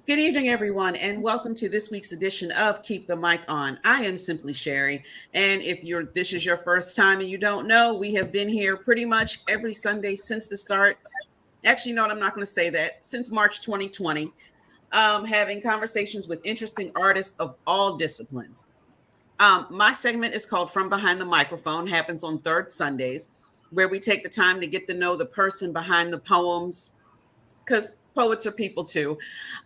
Good evening, everyone, and welcome to this week's edition of Keep the Mic On. I am Simply Sherry, and if this is your first time and you don't know, we have been here pretty much every Sunday since the start. Actually, no, I'm not going to say that. Since March 2020, having conversations with interesting artists of all disciplines. My segment is called From Behind the Microphone, happens on third Sundays, where we take the time to get to know the person behind the poems, because poets are people too.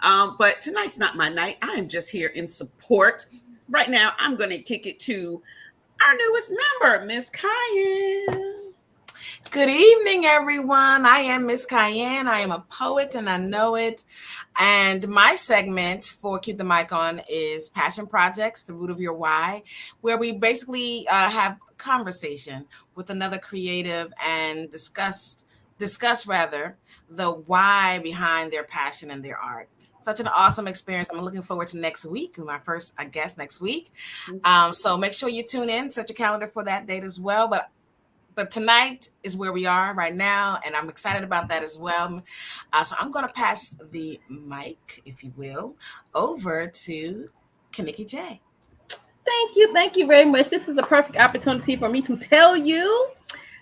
But tonight's not my night. I am just here in support. Right now, I'm going to kick it to our newest member, Miss Cayenne. Good evening, everyone. I am Miss Cayenne. I am a poet and I know it. And my segment for Keep the Mic On is Passion Projects, the root of your why, where we basically have conversation with another creative and discuss the why behind their passion and their art. Such an awesome experience. I'm looking forward to next week, my first guest next week. So make sure you tune in, set your calendar for that date as well. But tonight is where we are right now, and I'm excited about that as well. So I'm going to pass the mic, if you will, over to Kaniki J. Thank you very much. This is the perfect opportunity for me to tell you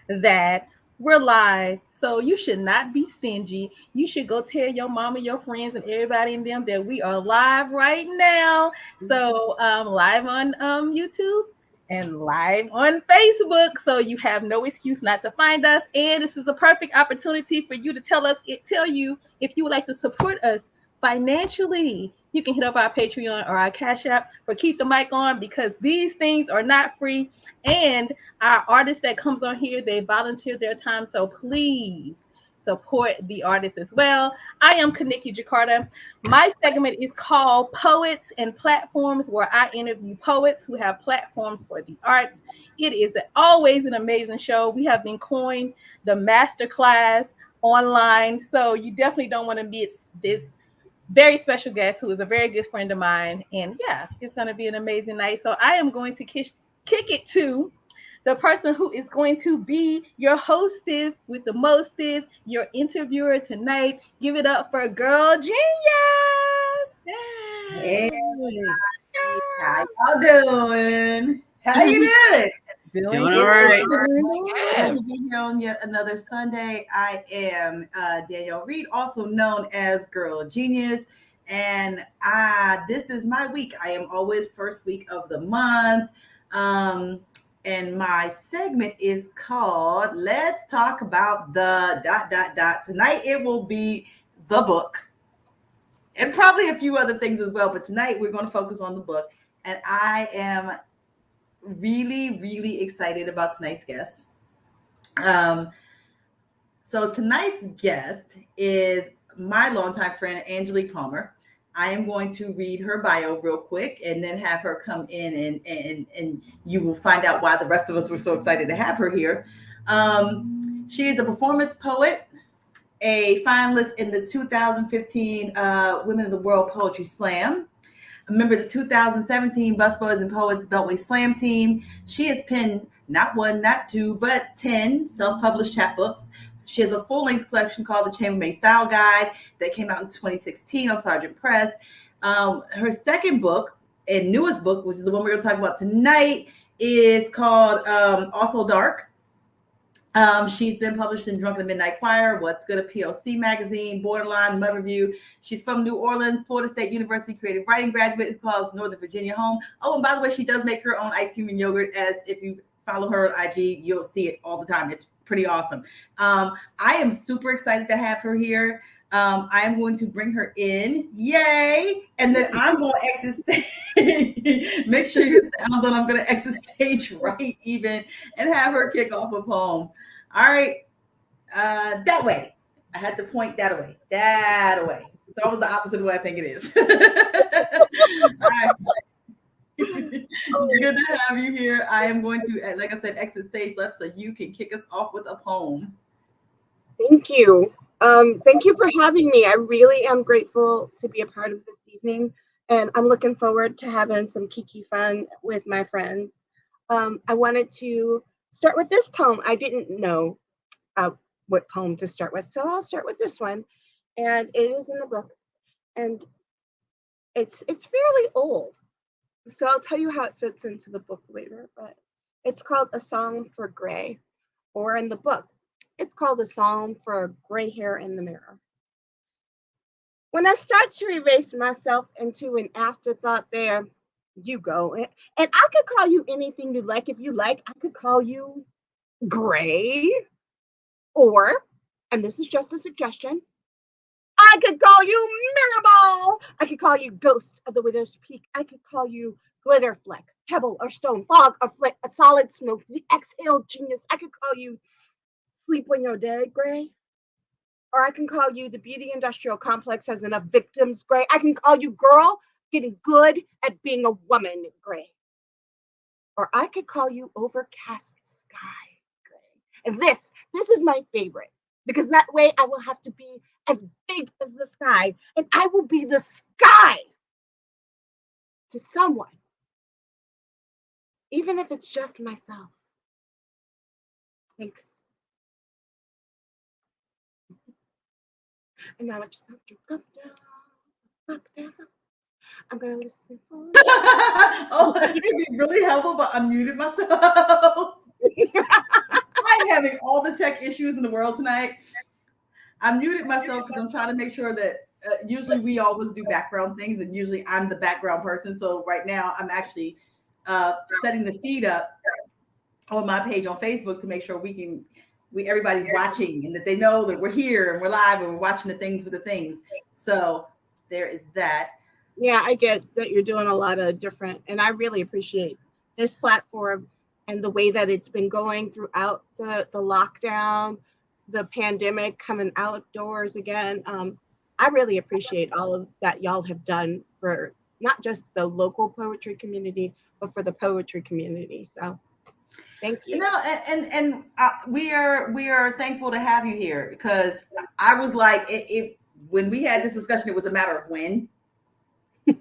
that we're live. So you should not be stingy. You should go tell your mama, your friends, and everybody in them that we are live right now. So live on YouTube and live on Facebook. So you have no excuse not to find us. And this is a perfect opportunity for you to tell you if you would like to support us financially. You can hit up our Patreon or our Cash App for Keep the Mic On, because these things are not free. And our artists that comes on here, they volunteer their time. So please support the artists as well. I am Kaniki Jakarta. My segment is called Poets and Platforms, where I interview poets who have platforms for the arts. It is always an amazing show. We have been coined the masterclass online. So you definitely don't want to miss this very special guest who is a very good friend of mine. And yeah, it's going to be an amazing night. So I am going to kick it to the person who is going to be your hostess with the mostest, your interviewer tonight. Give it up for Girl Genius. Hey, how y'all doing? How you doing? Doing all right. Good to be here on yet another Sunday. I am Danielle Reed, also known as Girl Genius, and this is my week. I am always first week of the month, and my segment is called "Let's Talk About the ... Tonight it will be the book, and probably a few other things as well. But tonight we're going to focus on the book, and I am really excited about tonight's guest. So tonight's guest is my longtime friend, Angelique Palmer. I am going to read her bio real quick and then have her come in and you will find out why the rest of us were so excited to have her here. She is a performance poet, a finalist in the 2015 Women of the World Poetry Slam, a member of the 2017 Busboys and Poets Beltway Slam team. She has penned not one, not two, but 10 self-published chapbooks. She has a full-length collection called The Chambermaid Style Guide that came out in 2016 on Sargent Press. Her second book and newest book, which is the one we're going to talk about tonight, is called Also Dark. She's been published in Drunken Midnight Choir, What's Good, a POC magazine, Borderline, Mud Review. She's from New Orleans, Florida State University creative writing graduate who calls Northern Virginia home. Oh, and by the way, she does make her own ice cream and yogurt, as if you follow her on IG, you'll see it all the time. It's pretty awesome. I am super excited to have her here. I am going to bring her in. Yay. And then I'm going to exit stage. Make sure your sounds on. I'm going to exit stage right even and have her kick off a poem. All right. That way. I had to point that away. That way. It's always the opposite of what I think it is. All right. It's good to have you here. I am going to, like I said, exit stage left so you can kick us off with a poem. Thank you. Thank you for having me. I really am grateful to be a part of this evening, and I'm looking forward to having some kiki fun with my friends. I wanted to start with this poem. I didn't know what poem to start with, so I'll start with this one, and it is in the book. And It's fairly old. So I'll tell you how it fits into the book later, but it's called A Song for Gray, or in the book, it's called A Song for Gray Hair in the Mirror. When I start to erase myself into an afterthought, there you go. And I could call you anything you like. If you like, I could call you Gray, or, and this is just a suggestion, I could call you Mirrorball. I could call you Ghost of the Wither's Peak. I could call you Glitter Fleck, Pebble or Stone, Fog or Flick, a Solid Smoke, the Exhale Genius. I could call you Sleep When You're Dead, Gray. Or I can call you the Beauty Industrial Complex has enough victims, Gray. I can call you Girl Getting Good at Being a Woman, Gray. Or I could call you Overcast Sky, Gray. And this is my favorite, because that way I will have to be as big as the sky, and I will be the sky to someone, even if it's just myself. Thanks. And now I just have to come down. I'm gonna listen for Oh, it'd be really helpful, but I muted myself. I'm having all the tech issues in the world tonight. I muted myself because I'm trying to make sure that usually we always do background things, and usually I'm the background person. So right now I'm actually setting the feed up on my page on Facebook to make sure everybody's watching and that they know that we're here and we're live and we're watching the things with the things. So there is that. Yeah, I get that you're doing a lot of different, and I really appreciate this platform and the way that it's been going throughout the lockdown, the pandemic, coming outdoors again. I really appreciate all of that y'all have done for not just the local poetry community, but for the poetry community. So thank you. No, and we are thankful to have you here, because I was like, when we had this discussion, it was a matter of when.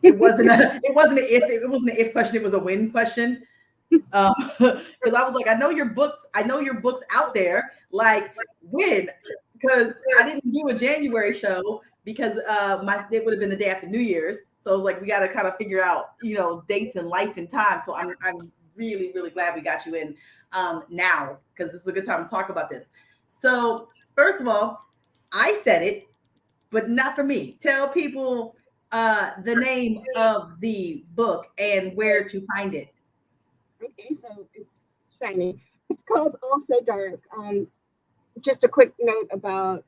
It wasn't an if question. It was a when question. Because I was like, I know your books out there. Like, when? Because I didn't do a January show because it would have been the day after New Year's. So I was like, we got to kind of figure out, dates and life and time. So I'm really, really glad we got you in now, because this is a good time to talk about this. So first of all, I said it, but not for me. Tell people the name of the book and where to find it. Okay, so it's shiny. It's called Also Dark. Just a quick note about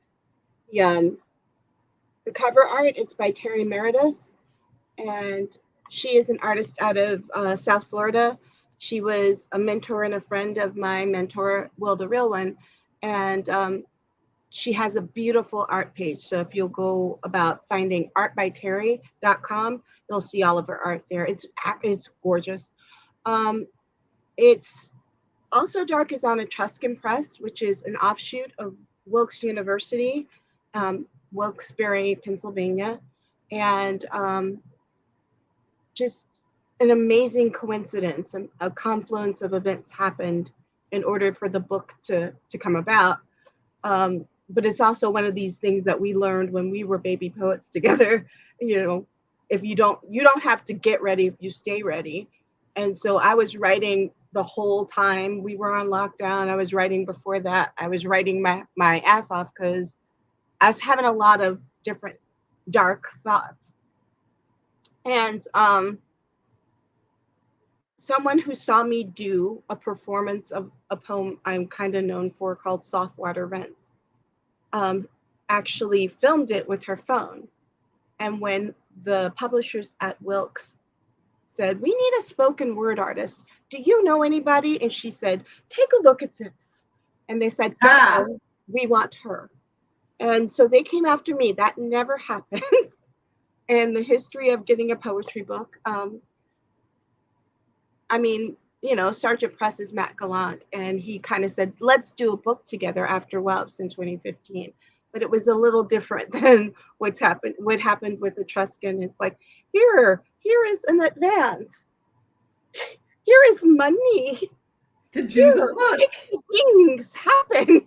the cover art. It's by Terry Meredith, and she is an artist out of South Florida. She was a mentor and a friend of my mentor, Will the Real One, and she has a beautiful art page. So if you'll go about finding artbyterry.com, you'll see all of her art there. It's gorgeous. It's Also Dark is on Etruscan Press, which is an offshoot of Wilkes University, Wilkes-Barre, Pennsylvania. And just an amazing coincidence, a confluence of events happened in order for the book to come about. But it's also one of these things that we learned when we were baby poets together. If you don't have to get ready if you stay ready. And so I was writing the whole time we were on lockdown. I was writing before that. I was writing my ass off because I was having a lot of different dark thoughts. And someone who saw me do a performance of a poem I'm kind of known for called Softwater Rents actually filmed it with her phone. And when the publishers at Wilkes said, "We need a spoken word artist. Do you know anybody?" And she said, "Take a look at this." And they said, "We want her." And so they came after me. That never happens in the history of getting a poetry book. Sergeant Press is Matt Gallant, and he kind of said, "Let's do a book together" after WELPS in 2015. But it was a little different than what happened with Etruscan. It's like, here is an advance. Here is money. to do the Here, book. make these things happen.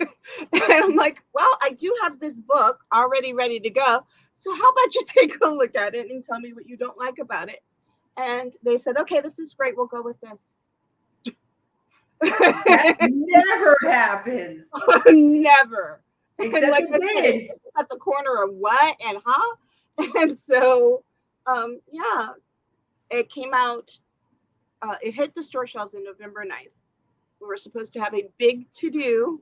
And I'm like, well, I do have this book already ready to go. So how about you take a look at it and tell me what you don't like about it? And they said, okay, this is great. We'll go with this. That never happens. Never. Except And like it I said, did. this is at the corner of what and huh? And so, yeah, it came out. It hit the store shelves on November 9th. We were supposed to have a big to-do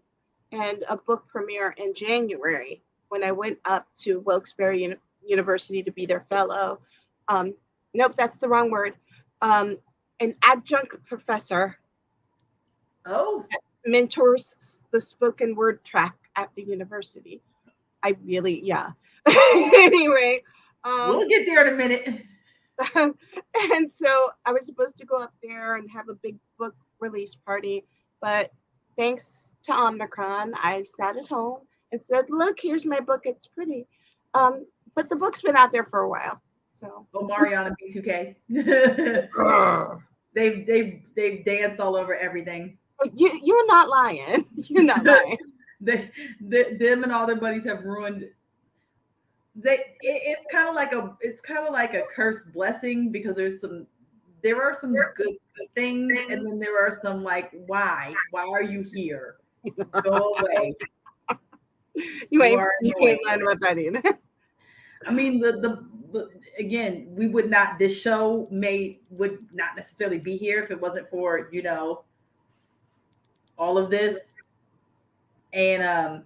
and a book premiere in January when I went up to Wilkes-Barre University to be their fellow. Nope, that's the wrong word. An adjunct professor Oh, mentors the spoken word track at the university. I really, yeah. Anyway, we'll get there in a minute. and so I was supposed to go up there and have a big book release party, but thanks to Omicron, I sat at home and said, "Look, here's my book. It's pretty." But the book's been out there for a while, so. Oh, Mariana B2K. they've danced all over everything. You're not lying. You're not lying. Them and all their buddies have ruined. It's kind of like a cursed blessing because there are some good things, and then there are some like, why are you here? Go away. You ain't learning about that either. I mean, again, this show would not necessarily be here if it wasn't for, all of this. And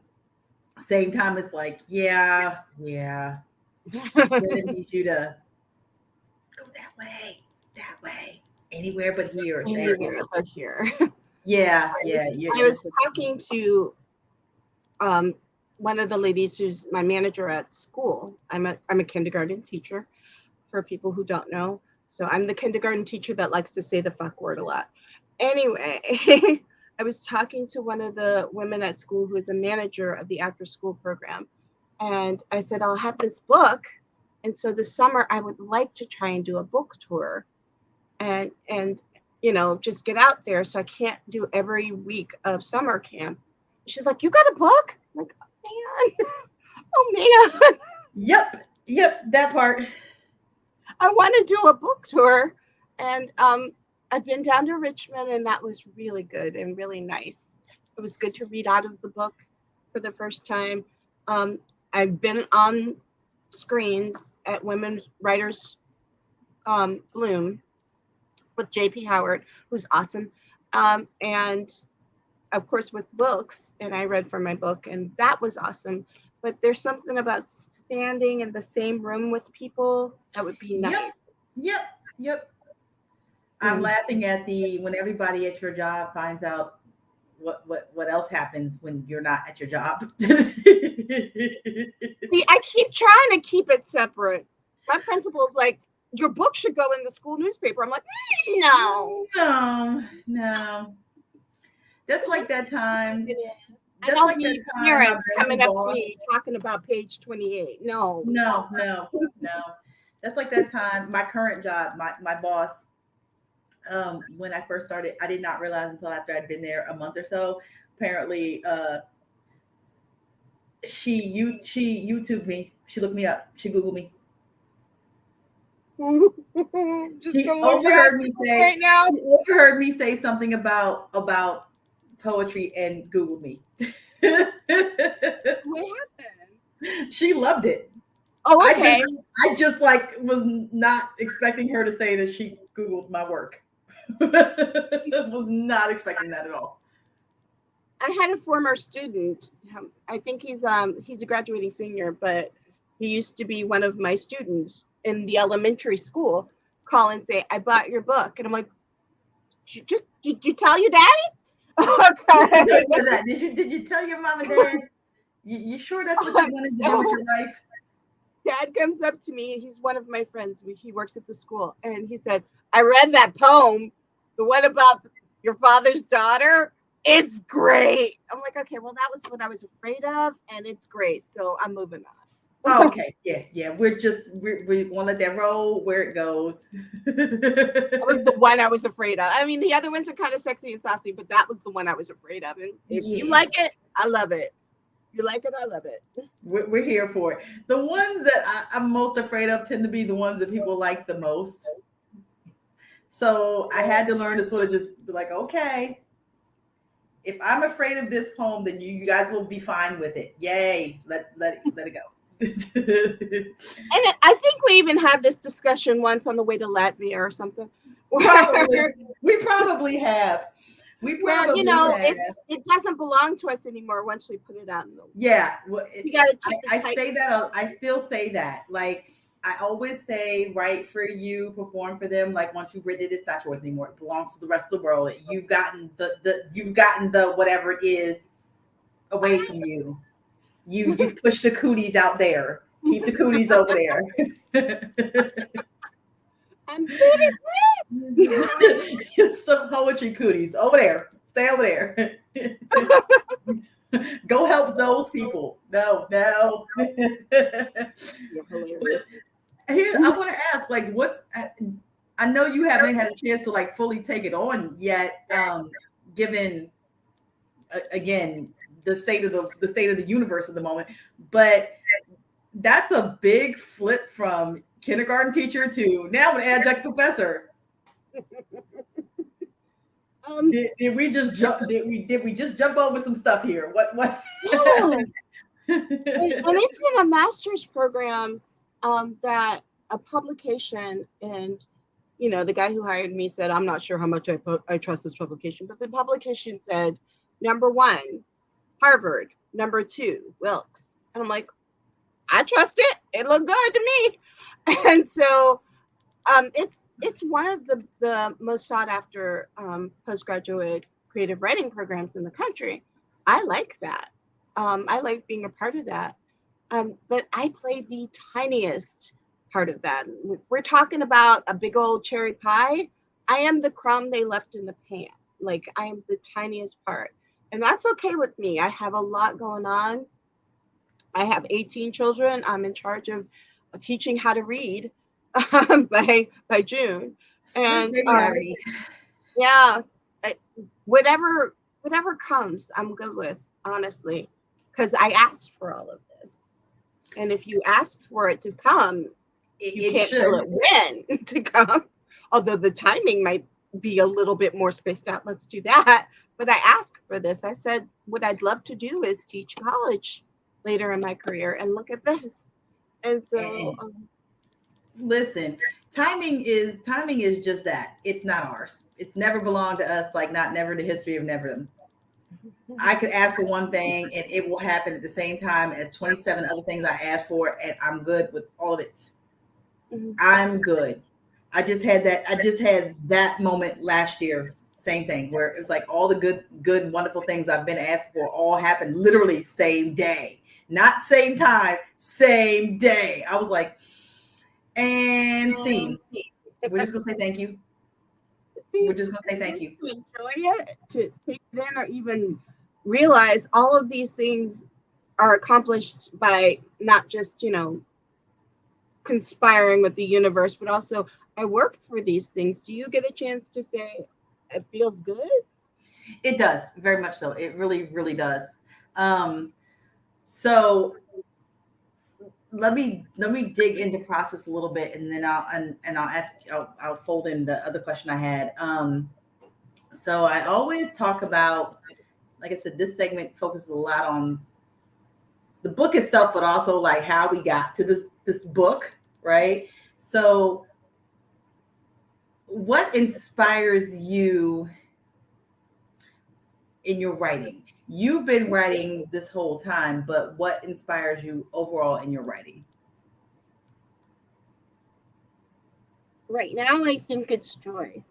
same time, it's like, yeah. I need you to go that way, anywhere but here. Anywhere but here. Yeah. I was talking to one of the ladies who's my manager at school. I'm a kindergarten teacher for people who don't know. So I'm the kindergarten teacher that likes to say the fuck word a lot. Anyway, I was talking to one of the women at school who is a manager of the after school program. And I said, I'll have this book. And so this summer I would like to try and do a book tour and just get out there. So I can't do every week of summer camp. She's like, you got a book? I'm like, oh man. Yep, that part. I want to do a book tour. And I've been down to Richmond, and that was really good and really nice. It was good to read out of the book for the first time. I've been on screens at Women's Writers Bloom with JP Howard, who's awesome. And of course with Wilkes, and I read from my book, and that was awesome. But there's something about standing in the same room with people that would be nice. Yep. I'm laughing at when everybody at your job finds out what else happens when you're not at your job. See, I keep trying to keep it separate. My principal's like, your book should go in the school newspaper. I'm like, no. That's like that time. I don't need parents coming up to me talking about page 28. No. That's like that time. My current job, my boss, when I first started, I did not realize until after I'd been there a month or so. Apparently, she YouTubed me. She looked me up. She Googled me. She overheard me say something about poetry and Googled me. What happened? She loved it. Oh, okay. I just was not expecting her to say that she Googled my work. Was not expecting that at all. I had a former student. I think he's a graduating senior, but he used to be one of my students in the elementary school. Call and say, "I bought your book," and I'm like, "Did you tell your daddy?" Okay. Did you tell your mom and dad? You sure that's what you wanted to do with your life? Dad comes up to me. He's one of my friends. He works at the school, and he said, "I read that poem, the one about your father's daughter. It's great." I'm like, okay, well, that was what I was afraid of, and it's great. So I'm moving on. Oh, okay. Yeah. We're gonna let that roll where it goes. That was the one I was afraid of. I mean, the other ones are kind of sexy and saucy, but that was the one I was afraid of. And if you Yeah. like it, I love it. If you like it, I love it. We're here for it. The ones that I'm most afraid of tend to be the ones that people like the most. So I had to learn to sort of just be like, okay, if I'm afraid of this poem, then you guys will be fine with it. Yay. Let it go. And I think we even had this discussion once on the way to Latvia or something. We probably have. Where you know it doesn't belong to us anymore once we put it out in the yeah. Well, you got to take I say that. I still say that. Like I always say, write for you, perform for them. Like once you've written it, it's not yours anymore. It belongs to the rest of the world. You've gotten the whatever it is away from you. You've pushed the cooties out there. Keep the cooties over there. I'm pretty Some poetry cooties over there. Stay over there. Go help those people. No. But here, I want to ask, like, I know you haven't had a chance to like fully take it on yet, given again the state of the universe at the moment. But that's a big flip from kindergarten teacher to now an adjunct professor. Did we just jump? Did we just jump over some stuff here? What? Yeah. And it's in a master's program that a publication, and you know the guy who hired me said, I'm not sure how much I trust this publication, but the publication said number 1 Harvard, number 2 Wilkes, and I'm like, I trust it. It looked good to me. And so it's one of the most sought after postgraduate creative writing programs in the country. I like that. I like being a part of that. But I play the tiniest part of that. If we're talking about a big old cherry pie, I am the crumb they left in the pan. Like I am the tiniest part. And that's okay with me. I have a lot going on. I have 18 children. I'm in charge of teaching how to read by June. And yeah, whatever comes, I'm good with, honestly, because I asked for all of this. And if you asked for it to come, you can't tell it when to come. Although the timing might be a little bit more spaced out. Let's do that. But I asked for this. I said, what I'd love to do is teach college later in my career, and look at this. And so listen, timing is just that. It's not ours. It's never belonged to us, like not never the history of never. I could ask for one thing and it will happen at the same time as 27 other things I asked for, and I'm good with all of it. I'm good. I just had that moment last year. Same thing where it was like all the good, wonderful things I've been asked for all happened literally same day. Not same time, same day. I was like, and scene. We're just gonna say thank you. We're just gonna say thank you. To enjoy it, to take it in, or even realize all of these things are accomplished by not just, conspiring with the universe, but also I worked for these things. Do you get a chance to say it feels good? It does, very much so. It really, really does. So let me dig into process a little bit, and then I'll fold in the other question I had. So I always talk about, like I said, this segment focuses a lot on the book itself, but also like how we got to this book, right? So what inspires you in your writing? You've been writing this whole time, but what inspires you overall in your writing? Right now, I think it's joy.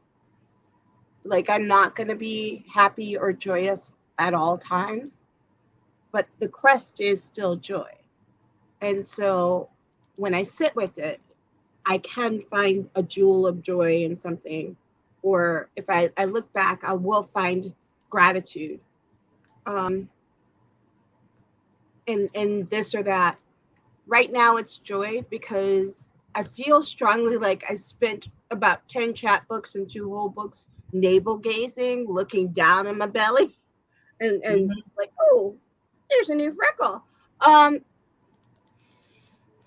Like, I'm not going to be happy or joyous at all times, but the quest is still joy. And so when I sit with it, I can find a jewel of joy in something. Or if I look back, I will find gratitude in this or that. right now it's joy because I feel strongly like I spent about 10 chapbooks and 2 whole books navel gazing, looking down in my belly and like, oh, there's a new freckle.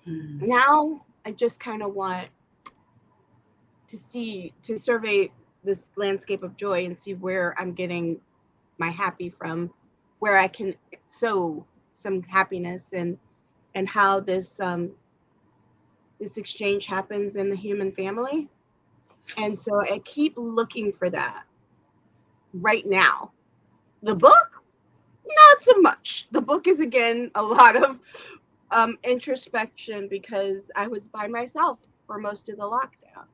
Now I just kind of want to survey this landscape of joy and see where I'm getting my happy from, where I can sow some happiness, and how this this exchange happens in the human family. And so I keep looking for that right now. The book, not so much. The book is again a lot of introspection because I was by myself for most of the lockdown,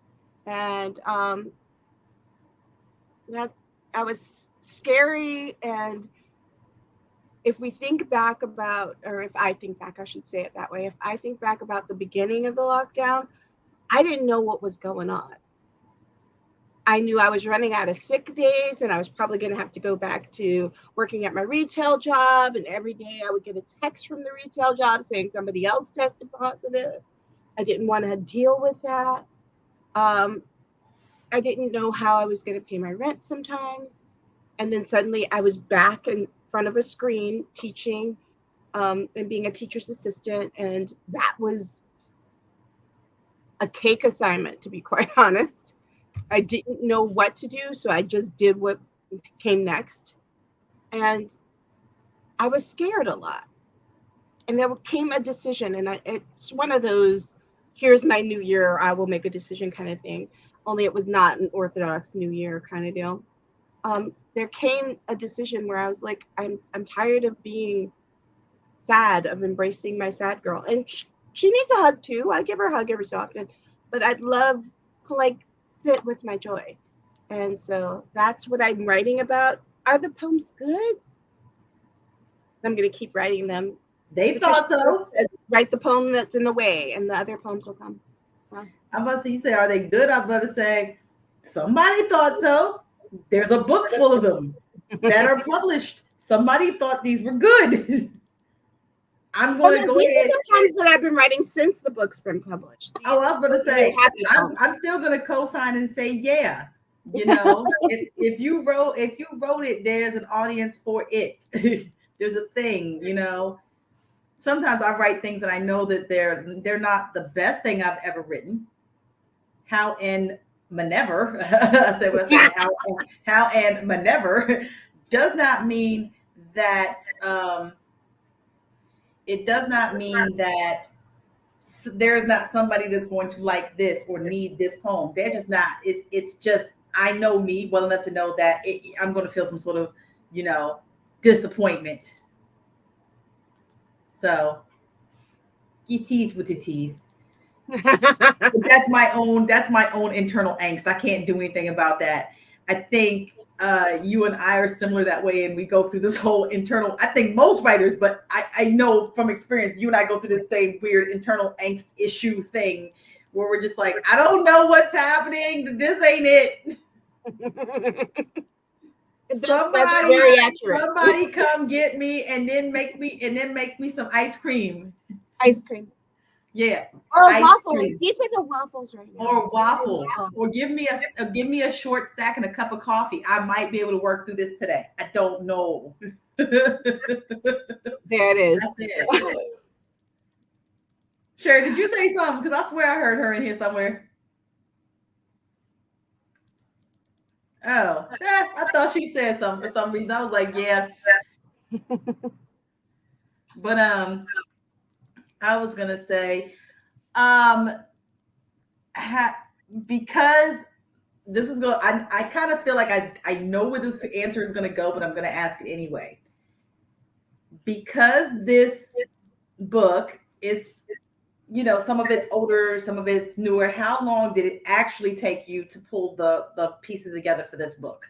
and that was scary. And if we think back about, or if I think back, I should say it that way. If I think back about the beginning of the lockdown, I didn't know what was going on. I knew I was running out of sick days and I was probably going to have to go back to working at my retail job. And every day I would get a text from the retail job saying somebody else tested positive. I didn't want to deal with that. I didn't know how I was going to pay my rent sometimes. And then suddenly I was back in front of a screen teaching and being a teacher's assistant. And that was a cake assignment, to be quite honest. I didn't know what to do, so I just did what came next. And I was scared a lot. And there came a decision, and it's one of those, here's my new year, I will make a decision kind of thing. Only it was not an orthodox new year kind of deal. There came a decision where I was like, I'm tired of being sad, of embracing my sad girl. And she needs a hug too. I give her a hug every so often, but I'd love to like sit with my joy. And so that's what I'm writing about. Are the poems good? I'm going to keep writing them. They thought so. Write the poem that's in the way, and the other poems will come. So. I'm about to say, you say, are they good? I'm about to say, somebody thought so. There's a book full of them that are published. Somebody thought these were good. I'm going to go ahead. These are the poems that I've been writing since the book's been published. I was going to say, I'm still going to co-sign and say, yeah. You know, if you wrote it, there's an audience for it. There's a thing, you know. Sometimes I write things and I know that they're not the best thing I've ever written. How and manever, I said what I said. How and manever does not mean that. It does not mean that there is not somebody that's going to like this or need this poem. They're just not. It's just, I know me well enough to know that I'm going to feel some sort of, you know, disappointment. So you tease with the tease. That's my own internal angst. I can't do anything about that. I think you and I are similar that way, and we go through this whole internal, I think most writers, but I know from experience, you and I go through this same weird internal angst issue thing where we're just like, I don't know what's happening. This ain't it. Somebody come get me and then make me some ice cream. Ice cream. Yeah. Or waffles. Deep into waffles right now. Or waffles. Or give me a short stack and a cup of coffee. I might be able to work through this today. I don't know. There it is. That's it. Sherry, did you say something? Because I swear I heard her in here somewhere. Oh, I thought she said something for some reason. I was like, yeah. But I was gonna say, because this is going, I kind of feel like I know where this answer is gonna go, but I'm gonna ask it anyway. Because this book is, you know, some of it's older, some of it's newer. How long did it actually take you to pull the pieces together for this book?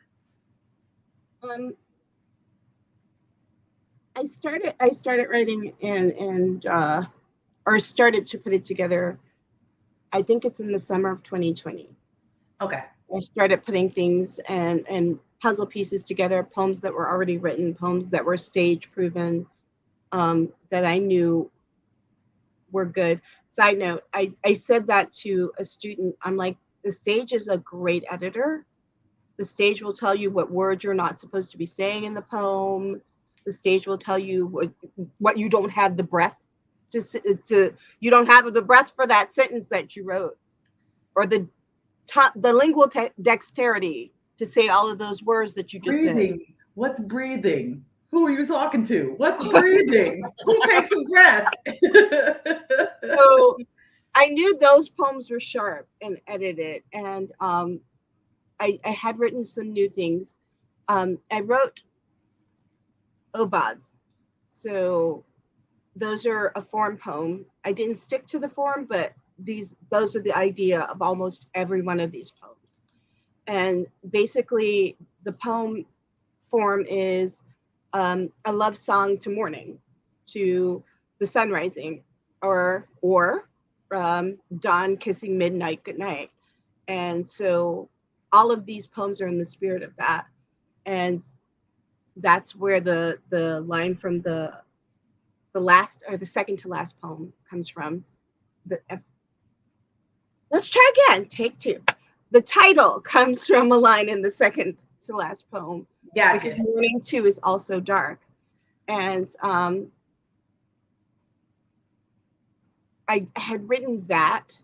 I started writing and or started to put it together. I think it's in the summer of 2020. Okay. I started putting things and puzzle pieces together, poems that were already written, poems that were stage proven, that I knew were good. Side note, I said that to a student. I'm like, the stage is a great editor. The stage will tell you what words you're not supposed to be saying in the poem. The stage will tell you what you don't have the breath to you don't have the breath for that sentence that you wrote, or the lingual dexterity to say all of those words that you just breathing. said. What's breathing? Who are you talking to? What's breathing? Who takes a breath? So I knew those poems were sharp and edited, and I had written some new things. I wrote obods, so those are a form poem. I didn't stick to the form, but those are the idea of almost every one of these poems. And basically, the poem form is a love song to morning, to the sun rising, or dawn kissing midnight goodnight. And so all of these poems are in the spirit of that. And that's where the line from the last, or the second to last poem comes from. Let's try again, take two. The title comes from a line in the second to last poem. Gotcha. Because morning too is also dark. And I had written that,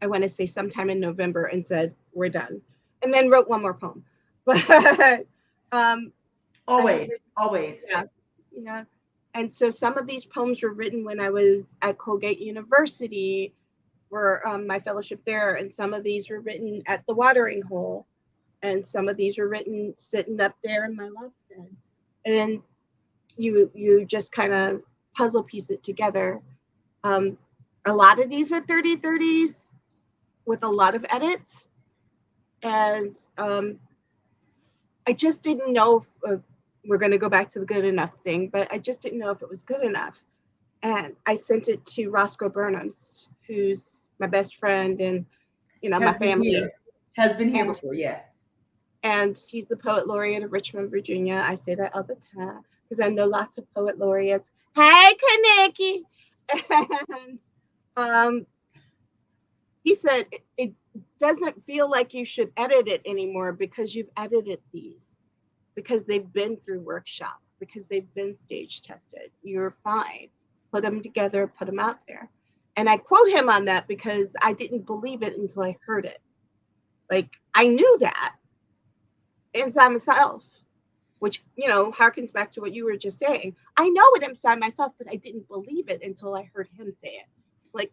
I want to say sometime in November, and said, we're done. And then wrote one more poem. But always. Yeah. And so some of these poems were written when I was at Colgate University for my fellowship there. And some of these were written at the watering hole. And some of these were written sitting up there in my love bed. And then you just kind of puzzle piece it together. A lot of these are 30/30s with a lot of edits. And I just didn't know if, we're going to go back to the good enough thing, but I just didn't know if it was good enough. And I sent it to Roscoe Burnhams, who's my best friend and, my family. Has been here before, yeah. And he's the poet laureate of Richmond, Virginia. I say that all the time because I know lots of poet laureates. Hey, Kaneki. And he said, it doesn't feel like you should edit it anymore because you've edited these, because they've been through workshop, because they've been stage tested. You're fine. Put them together, put them out there. And I quote him on that because I didn't believe it until I heard it. Like, I knew that inside myself, which, harkens back to what you were just saying. I know it inside myself, but I didn't believe it until I heard him say it. Like,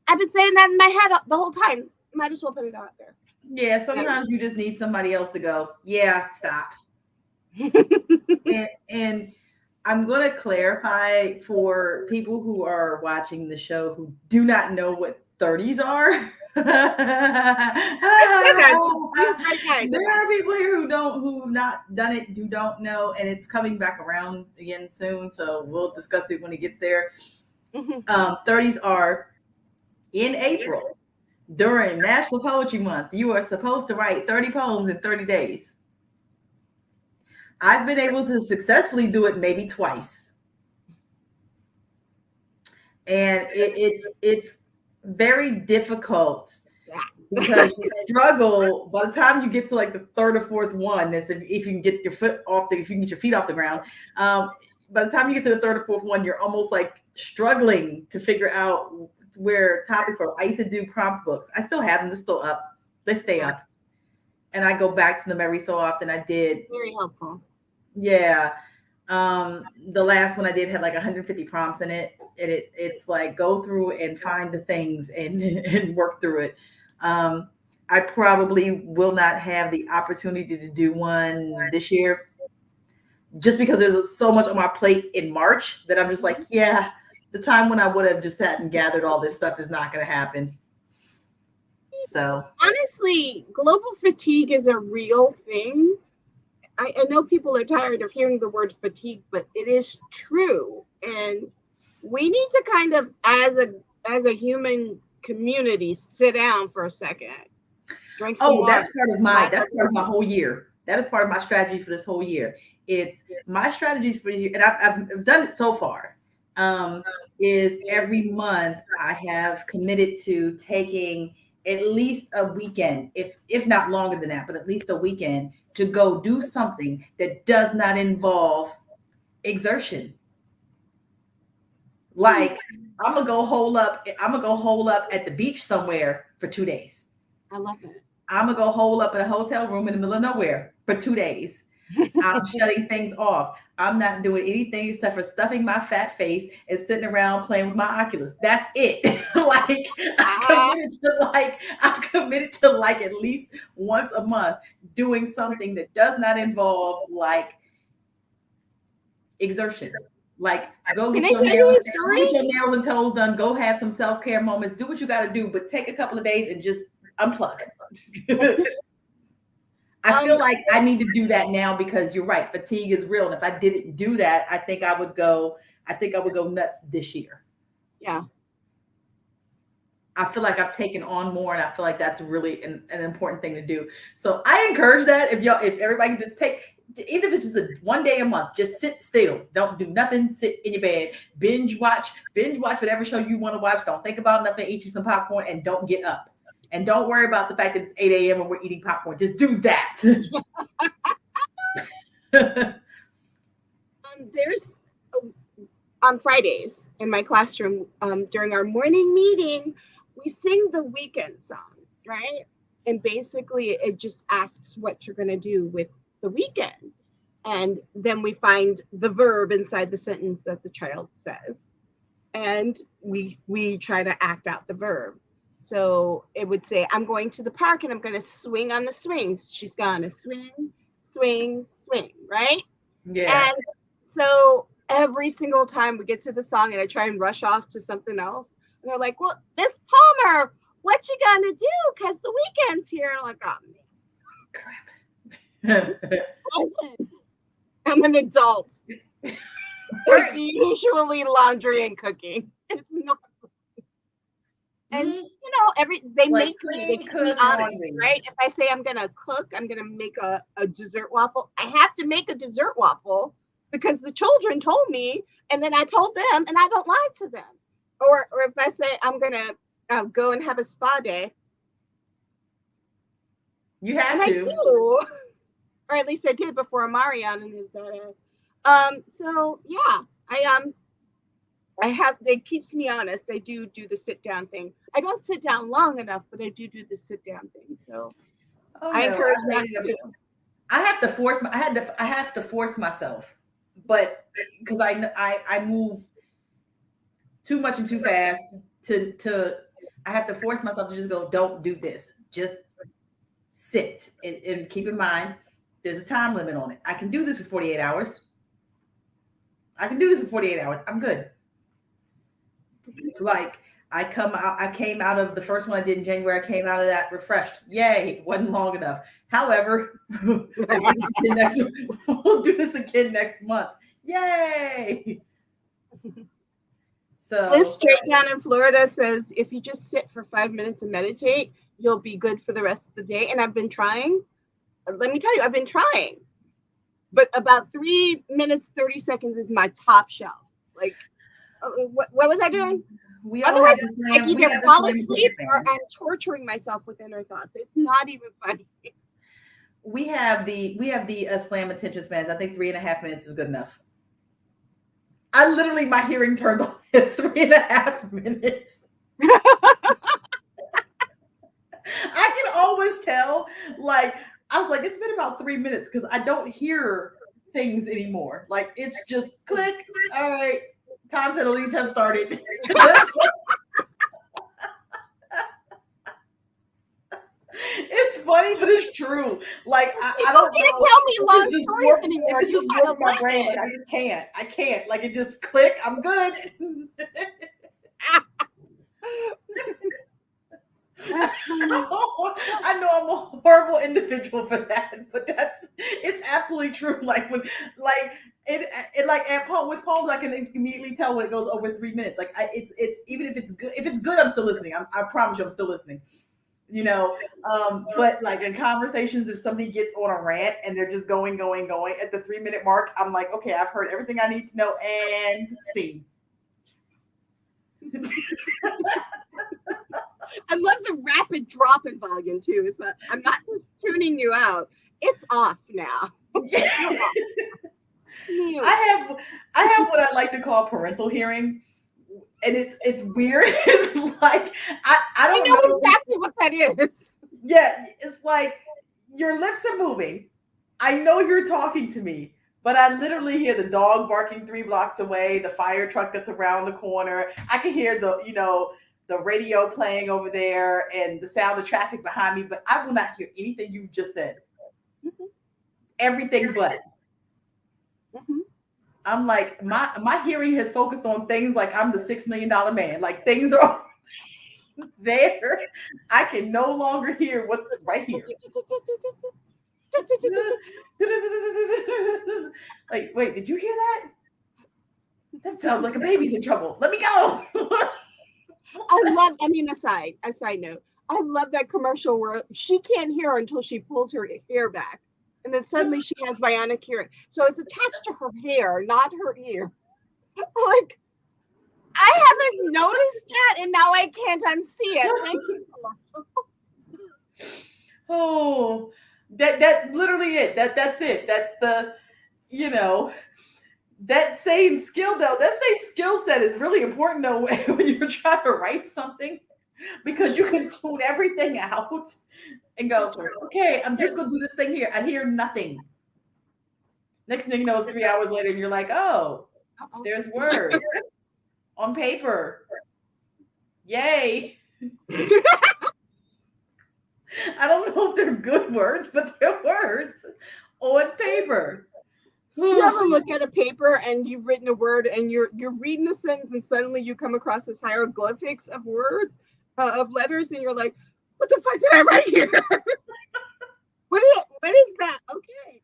I've been saying that in my head the whole time. Might as well put it out there. Yeah, sometimes you just need somebody else to go, yeah, stop. and I'm going to clarify for people who are watching the show who do not know what 30s are. There are people here who've not done it, who don't know, and it's coming back around again soon. So we'll discuss it when it gets there. 30s are in April during National Poetry Month. You are supposed to write 30 poems in 30 days. I've been able to successfully do it maybe twice. And it's very difficult because you struggle by the time you get to like the third or fourth one. That's if you can get your feet off the ground. By the time you get to the third or fourth one, you're almost like struggling to figure out where topics are. I used to do prompt books. I still have them. They're still up. They stay up. And I go back to them every so often. I did. Very helpful. Yeah. The last one I did had like 150 prompts in it. And it's like go through and find the things and work through it. I probably will not have the opportunity to do one this year just because there's so much on my plate in March that I'm just like, yeah, the time when I would have just sat and gathered all this stuff is not going to happen. So honestly, global fatigue is a real thing. I know people are tired of hearing the word fatigue, but it is true. And we need to kind of, as a human community, sit down for a second. Drink some water. That's part of my whole year. That is part of my strategy for this whole year. It's my strategies for the year, and I've done it so far. is every month I have committed to taking at least a weekend, if not longer than that, but at least a weekend to go do something that does not involve exertion. Like I'm gonna go hole up. I'm gonna go hole up at the beach somewhere for 2 days. I love it. I'm gonna go hole up in a hotel room in the middle of nowhere for 2 days. I'm shutting things off. I'm not doing anything except for stuffing my fat face and sitting around playing with my Oculus. That's it. Like I'm committed to like at least once a month doing something that does not involve like exertion. Like go Can get I your tell you nails, a go get story? your nails and toes done. Go have some self-care moments. Do what you got to do, but take a couple of days and just unplug. I feel like I need to do that now because you're right. Fatigue is real. And if I didn't do that, I think I would go nuts this year. Yeah. I feel like I've taken on more and I feel like that's really an important thing to do. So I encourage that if everybody can just take, even if it's just one day a month, just sit still. Don't do nothing. Sit in your bed, binge watch whatever show you want to watch. Don't think about nothing. Eat you some popcorn and don't get up. And don't worry about the fact that it's 8 a.m. and we're eating popcorn. Just do that. There's on Fridays in my classroom, during our morning meeting, we sing the weekend song, right? And basically it just asks what you're going to do with the weekend. And then we find the verb inside the sentence that the child says. And we try to act out the verb. So it would say, I'm going to the park and I'm going to swing on the swings. She's going to swing, swing, swing, right? Yeah. And so every single time we get to the song and I try and rush off to something else, and they're like, well, Miss Palmer, what you gonna do? Because the weekend's here. And I'm like, oh, man. I'm an adult. It's usually laundry and cooking. It's not. And they make me, they keep me honest, right? If I say I'm gonna cook, I'm gonna make a dessert waffle, I have to make a dessert waffle because the children told me, and then I told them, and I don't lie to them. Or if I say I'm gonna go and have a spa day, you have and to. I do, or at least I did before Marion and his badass. So yeah, I have, it keeps me honest. I do the sit down thing. I don't sit down long enough, but I do the sit down thing. So I encourage that too. I have to force myself, but because I move too much and too fast to I have to force myself to just go, don't do this. Just sit and keep in mind there's a time limit on it. I can do this for 48 hours. I'm good. Like I came out of the first one I did in January. I came out of that refreshed. Yay. It wasn't long enough. However, we'll do this again next month. Yay. So Liz straight down in Florida says, if you just sit for 5 minutes and meditate, you'll be good for the rest of the day. And I've been trying. Let me tell you, I've been trying. But about 3 minutes, 30 seconds is my top shelf. Like, what was I doing? Otherwise, I either fall asleep or I'm torturing myself with inner thoughts. It's not even funny. We have the slam attention spans. I think 3.5 minutes is good enough. I literally, my hearing turned on at 3.5 minutes. I can always tell, like, I was like, it's been about 3 minutes because I don't hear things anymore. Like, it's just click. All right, time penalties have started. It's funny, but it's true. Like I don't can't tell me long stories anymore. It just works my brain. Like I just can't. I can't. Like it just click. I'm good. I know I'm a horrible individual for that, but it's absolutely true. Like when it like at poem with poems, I can immediately tell when it goes over 3 minutes. Like it's even if it's good, I'm still listening. I promise you, I'm still listening. But like in conversations, if somebody gets on a rant and they're just going at the 3 minute mark, I'm like, okay, I've heard everything I need to know and see. I love the rapid drop in volume too. Is that I'm not just tuning you out. It's off now. You're off. Mute. I have what I like to call parental hearing, and it's weird. Like I don't know know exactly what that is. Yeah, it's like your lips are moving. I know you're talking to me, but I literally hear the dog barking 3 blocks away, the fire truck that's around the corner. I can hear the radio playing over there and the sound of traffic behind me, but I will not hear anything you've just said. Mm-hmm. Everything but. Mm-hmm. I'm like, my hearing has focused on things like I'm the $6 million man. Like things are there. I can no longer hear what's right here. Like, wait, did you hear that? That sounds like a baby's in trouble. Let me go. A side note. I love that commercial where she can't hear until she pulls her hair back. And then suddenly she has bionic hearing. So it's attached to her hair, not her ear. Like, I haven't noticed that, and now I can't unsee it. Thank you. Oh, that's literally it. That's it. That's the, that same skill though. That same skill set is really important though when you're trying to write something, because you can tune everything out and go, okay, I'm just gonna do this thing here. I hear nothing. Next thing you know, it's 3 hours later, and you're like, oh, there's words on paper. Yay. I don't know if they're good words, but they're words on paper. You ever look at a paper and you've written a word and you're reading the sentence and suddenly you come across this hieroglyphics of words, of letters, and you're like, what the fuck did I write here? What is that? Okay.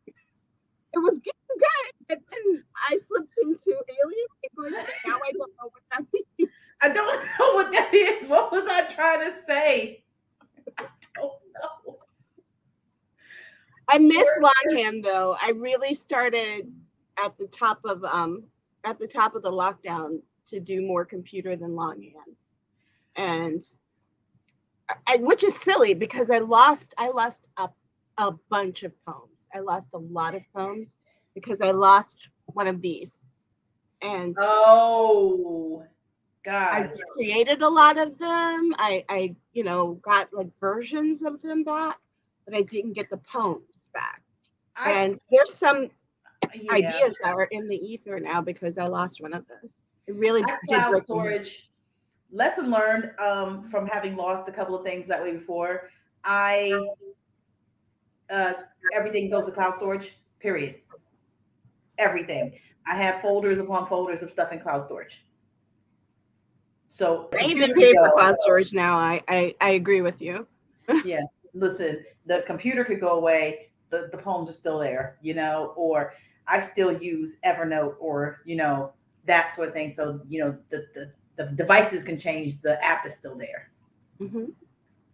It was getting good, but then I slipped into alien language, and now I don't know what that means. I don't know what that is. What was I trying to say? I don't know. I miss longhand though. I really started at the top of the lockdown to do more computer than longhand, and which is silly because I lost a bunch of poems. I lost a lot of poems because I lost one of these, and oh God, I created a lot of them. I got like versions of them back, but I didn't get the poems back. And there's some ideas that are in the ether now because I lost one of those. It really did cloud storage. Lesson learned from having lost a couple of things that way before. Everything goes to cloud storage, period. Everything. I have folders upon folders of stuff in cloud storage. So I even pay for cloud storage now. I agree with you. Yeah. Listen, the computer could go away. The poems are still there, or I still use Evernote or, that sort of thing. So, the devices can change. The app is still there. Mm-hmm.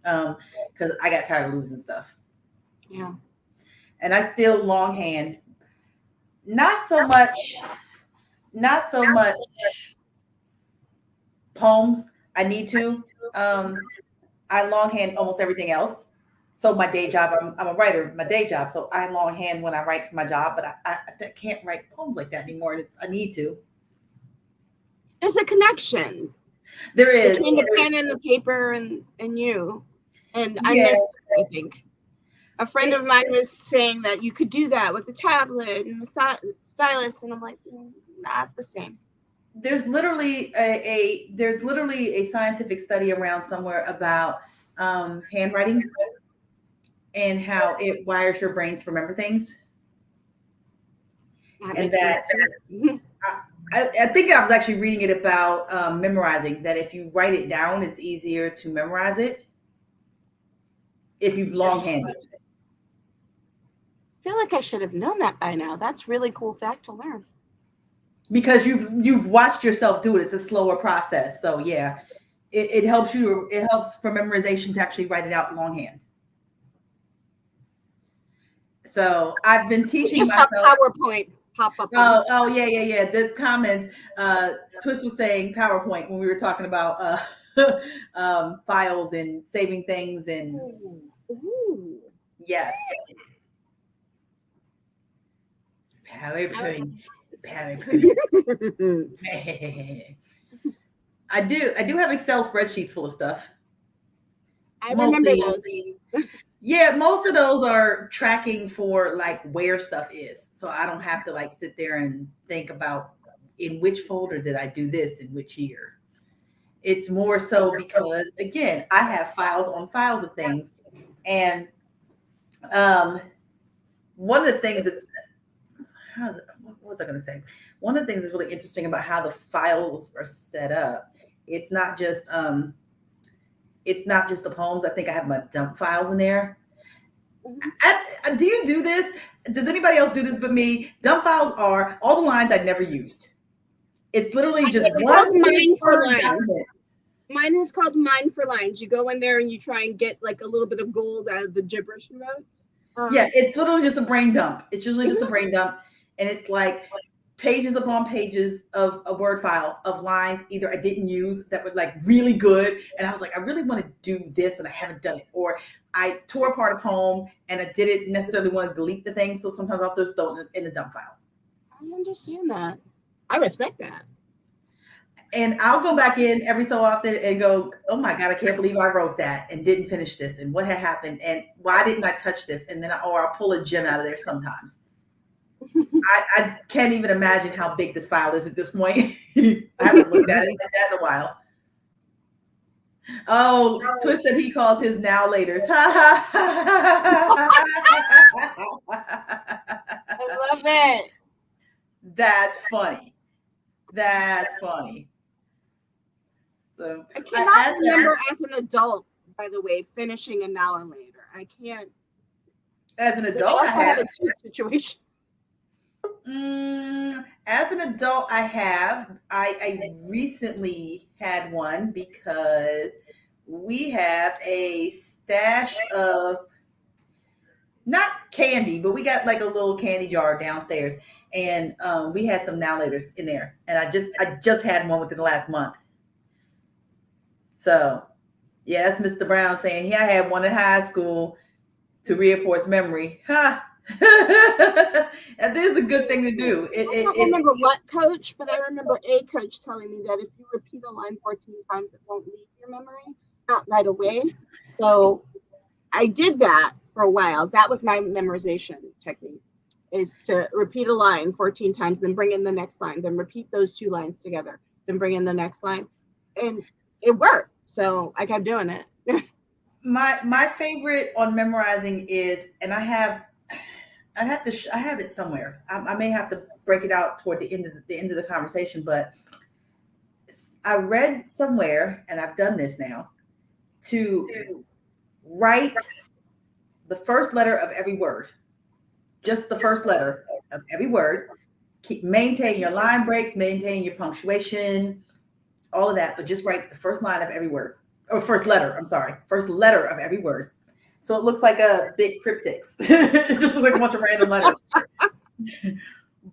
Because I got tired of losing stuff. Yeah. And I still longhand, not so much poems. I need to. I longhand almost everything else. So my day job, I'm a writer, my day job. So I longhand when I write for my job, but I can't write poems like that anymore. And I need to. There's a connection. There is. Between the pen and the paper and you. And I miss that, I think. A friend of mine was saying that you could do that with the tablet and the stylus. And I'm like, not the same. There's literally a scientific study around somewhere about handwriting and how it wires your brain to remember things. And that I think I was actually reading it about memorizing, that if you write it down, it's easier to memorize it if you've longhanded. I feel like I should have known that by now. That's really cool fact to learn. Because you've watched yourself do it. It's a slower process. So yeah, it helps you. It helps for memorization to actually write it out longhand. So I've been teaching just myself. a PowerPoint pop up. Oh, yeah. The comments. Twist was saying PowerPoint when we were talking about files and saving things, and Ooh. yes, PowerPoint. I do have Excel spreadsheets full of stuff. I remember those. Yeah, most of those are tracking for like where stuff is. So I don't have to like sit there and think about in which folder did I do this in which year. It's more so because again, I have files on files of things. And one of the things what was I going to say? One of the things that's really interesting about how the files are set up, it's not just the poems. I think I have my dump files in there. Do you do this? Does anybody else do this but me? Dump files are all the lines I've never used. It's literally just one Mine for Word lines. document. Mine is called Mine for Lines. You go in there and you try and get like a little bit of gold out of the gibberish you wrote. Yeah, it's literally just a brain dump. It's usually just a brain dump. And it's like pages upon pages of a Word file of lines either I didn't use that were like really good. And I was like, I really want to do this and I haven't done it. Or I tore apart a poem and I didn't necessarily want to delete the thing. So sometimes I'll just throw it in a dump file. I understand that. I respect that. And I'll go back in every so often and go, oh my God, I can't believe I wrote that and didn't finish this. And what had happened? And why didn't I touch this? And then I'll pull a gem out of there sometimes. I can't even imagine how big this file is at this point. I haven't looked at it in a while. Oh, Twist said he calls his now laters. I love it. That's funny. So I cannot remember as an adult, by the way, finishing an hour later. I can't. As an adult, I also have a tooth situation. As an adult, I recently had one because we have a stash of not candy, but we got like a little candy jar downstairs, and we had some now laters in there, and I just had one within the last month. So, yeah, that's Mr. Brown saying, yeah, I had one in high school to reinforce memory. Ha! And this is a good thing to do. I don't remember what coach, but I remember a coach telling me that if you repeat a line 14 times, it won't leave your memory, not right away. So I did that for a while. That was my memorization technique, is to repeat a line 14 times, then bring in the next line, then repeat those two lines together, then bring in the next line. And it worked. So I kept doing it. My favorite on memorizing is, and I have it somewhere. I may have to break it out toward the end of the conversation, but I read somewhere, and I've done this now, to write the first letter of every word, just the first letter of every word. Maintain your line breaks, maintain your punctuation, all of that, but just write the first line of every word, or first letter of every word. So it looks like a big cryptics. It just looks like a bunch of random letters.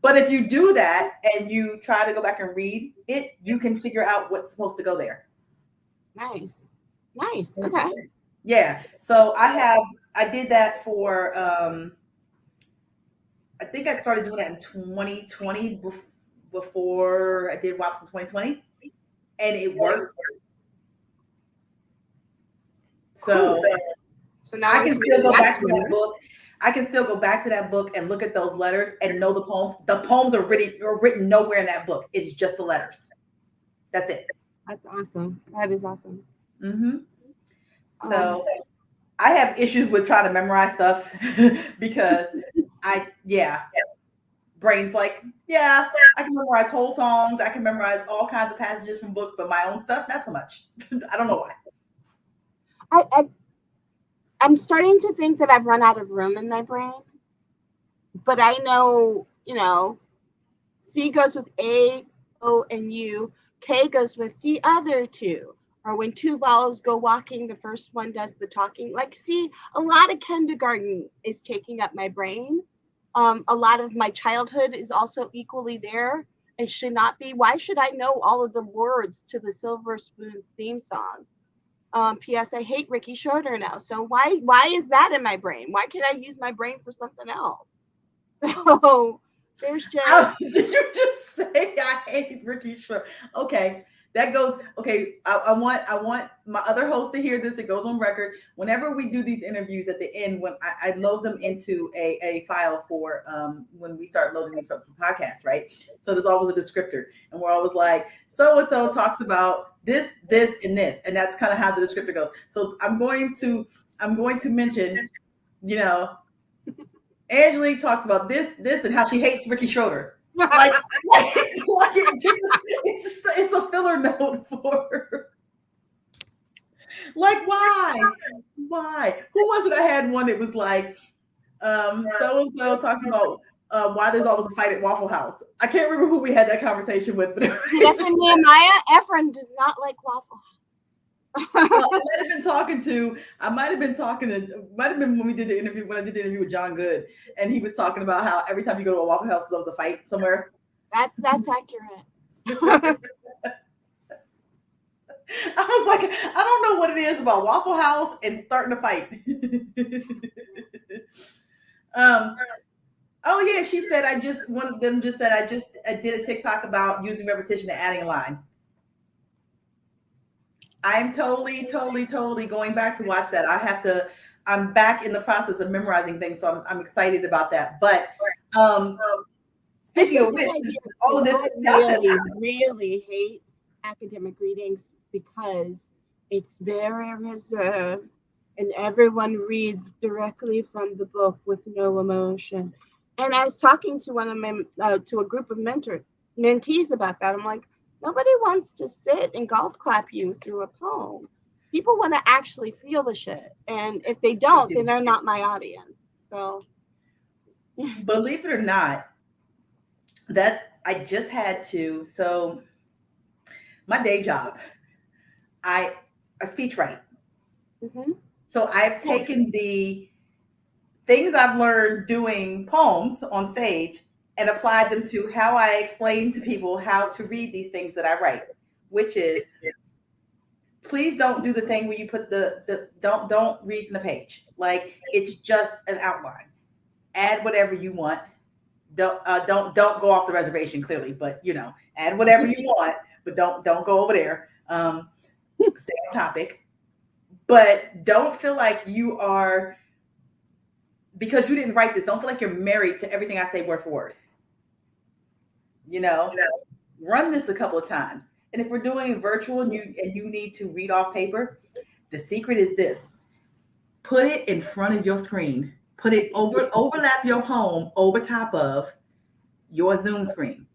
But if you do that and you try to go back and read it, you can figure out what's supposed to go there. Nice. Okay. Yeah. So I did that for, I think I started doing that in 2020 before I did WAPS in 2020. And it worked. So now I can still go back to that book. I can still go back to that book and look at those letters and know the poems. The poems are written nowhere in that book. It's just the letters. That's it. That's awesome. That is awesome. Mm-hmm. So I have issues with trying to memorize stuff because brain's like, I can memorize whole songs. I can memorize all kinds of passages from books, but my own stuff, not so much. I don't know why. I'm starting to think that I've run out of room in my brain, but I know, C goes with A, O, and U. K goes with the other two. Or when two vowels go walking, the first one does the talking. Like, see, a lot of kindergarten is taking up my brain. A lot of my childhood is also equally there and should not be. Why should I know all of the words to the Silver Spoons theme song? P.S. I hate Ricky Schroeder now. So why is that in my brain? Why can't I use my brain for something else? So there's just. Did you just say I hate Ricky Schroeder? Okay. That goes okay. I want my other host to hear this. It goes on record. Whenever we do these interviews at the end, when I load them into a file for when we start loading these for podcasts, right? So there's always a descriptor, and we're always like, so and so talks about this, and this, and that's kind of how the descriptor goes. So I'm going to mention, you know, Angelique talks about this, and how she hates Ricky Schroeder. Like it's a filler note for her. Like, why? Who was it? I had one that was like, so and so talking about why there's always a fight at Waffle House. I can't remember who we had that conversation with, but That's in Nehemiah. Ephraim does not like Waffle House. I might have been talking to, might have been when we did the interview, when I did the interview with John Good, and he was talking about how every time you go to a Waffle House, there's always a fight somewhere. That's accurate. I was like, I don't know what it is about Waffle House and starting to fight. Oh yeah, she said one of them just said I did a TikTok about using repetition and adding a line. I'm totally going back to watch that. I'm back in the process of memorizing things, so I'm excited about that. But speaking of which, all of this is really hate academic readings because it's very reserved and everyone reads directly from the book with no emotion. And I was talking to one of my to a group of mentees about that. I'm like, nobody wants to sit and golf clap you through a poem. People want to actually feel the shit. And if they don't, then they're not my audience. So believe it or not, that I just had to. So my day job, I speech write. Mm-hmm. So I've taken the things I've learned doing poems on stage and applied them to how I explain to people how to read these things that I write, which is, please don't do the thing where you put don't read from the page. Like, it's just an outline. Add whatever you want. Don't go off the reservation, clearly, but add whatever you want, but don't go over there. Stay on topic, but don't feel like you are, because you didn't write this, don't feel like you're married to everything I say word for word. Run this a couple of times. And if we're doing it virtual and you need to read off paper, the secret is this: put it in front of your screen. Put it overlap your poem over top of your Zoom screen.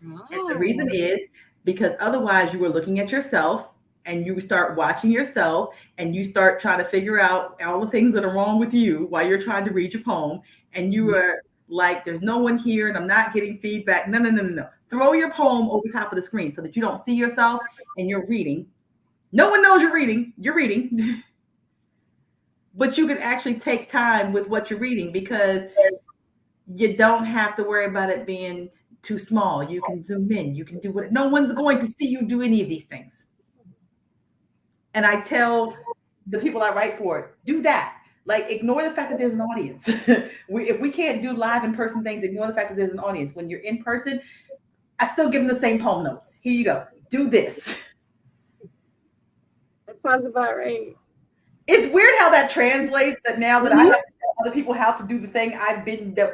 Oh. And the reason is because otherwise you are looking at yourself and you start watching yourself and you start trying to figure out all the things that are wrong with you while you're trying to read your poem. And you are like, there's no one here and I'm not getting feedback. No. Throw your poem over top of the screen so that you don't see yourself and you're reading. No one knows you're reading. You're reading. But you can actually take time with what you're reading because you don't have to worry about it being too small. You can zoom in. You can do what. No one's going to see you do any of these things. And I tell the people I write for, do that. Like, ignore the fact that there's an audience. If we can't do live in-person things, ignore the fact that there's an audience. When you're in person, I still give them the same poem notes. Here you go. Do this. That sounds about right. It's weird how that translates, that now that I have to tell other people how to do the thing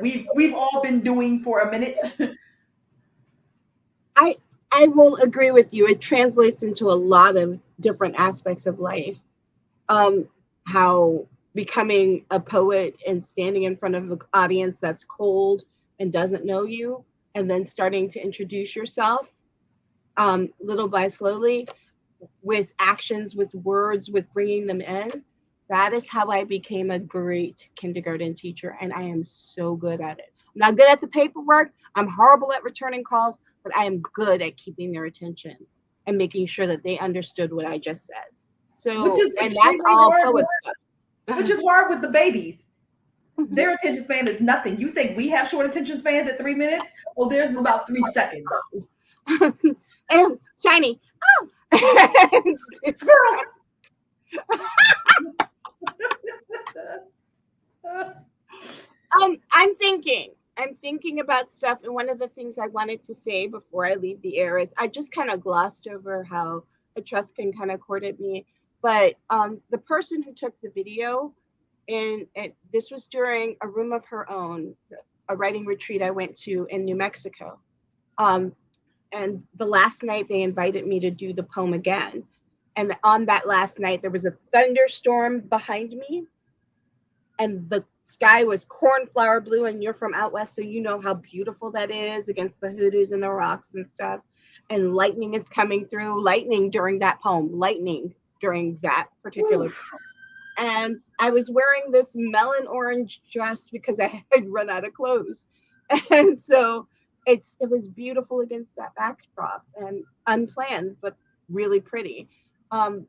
we've all been doing for a minute. I will agree with you. It translates into a lot of different aspects of life. How becoming a poet and standing in front of an audience that's cold and doesn't know you, and then starting to introduce yourself little by slowly, with actions, with words, with bringing them in. That is how I became a great kindergarten teacher, and I am so good at it. I'm not good at the paperwork. I'm horrible at returning calls, but I am good at keeping their attention and making sure that they understood what I just said. So, and that's all poet stuff. Which is hard with the babies. Their attention span is nothing. You think we have short attention spans at 3 minutes? Oh, theirs is about 3 seconds. And shiny. Oh, Squirrel. I'm thinking about stuff, and one of the things I wanted to say before I leave the air is I just kind of glossed over how Etruscan kind of courted me, but the person who took the video, and this was during a room of her own, a writing retreat I went to in New Mexico, and the last night they invited me to do the poem again, and on that last night there was a thunderstorm behind me. And the sky was cornflower blue, and you're from out west, so you know how beautiful that is against the hoodoos and the rocks and stuff. And lightning is coming through, lightning during that poem, lightning during that particular poem. And I was wearing this melon orange dress because I had run out of clothes. And so it was beautiful against that backdrop and unplanned, but really pretty. And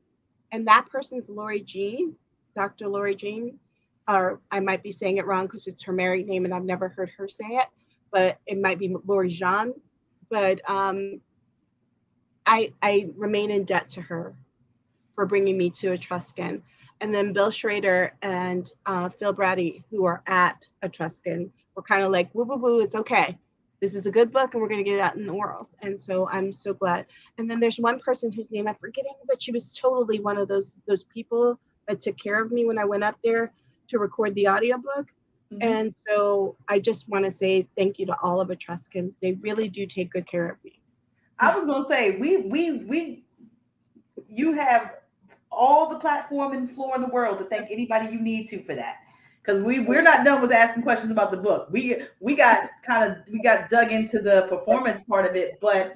that person's Lori Jean, Dr. Lori Jean. Or I might be saying it wrong because it's her married name and I've never heard her say it, but it might be Lori Jean. But I remain in debt to her for bringing me to Etruscan. And then Bill Schrader and Phil Brady, who are at Etruscan, were kind of like, woo, woo, woo, it's okay. This is a good book and we're going to get it out in the world. And so I'm so glad. And then there's one person whose name I'm forgetting, but she was totally one of those people that took care of me when I went up there to record the audiobook. Mm-hmm. And so I just want to say thank you to all of Etruscan. They really do take good care of me. I was going to say, you have all the platform and floor in the world to thank anybody you need to for that. Because we're not done with asking questions about the book. We got dug into the performance part of it, but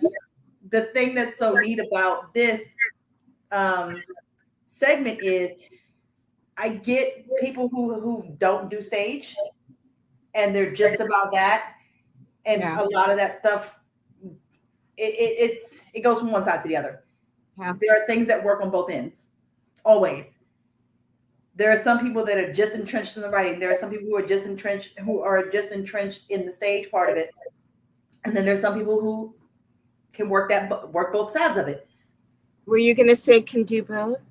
the thing that's so neat about this segment is I get people who don't do stage and they're just about that. And a lot of that stuff, it goes from one side to the other. Yeah. There are things that work on both ends, always. There are some people that are just entrenched in the writing. There are some people who are just entrenched in the stage part of it. And then there's some people who can work both sides of it. Were you going to say can do both?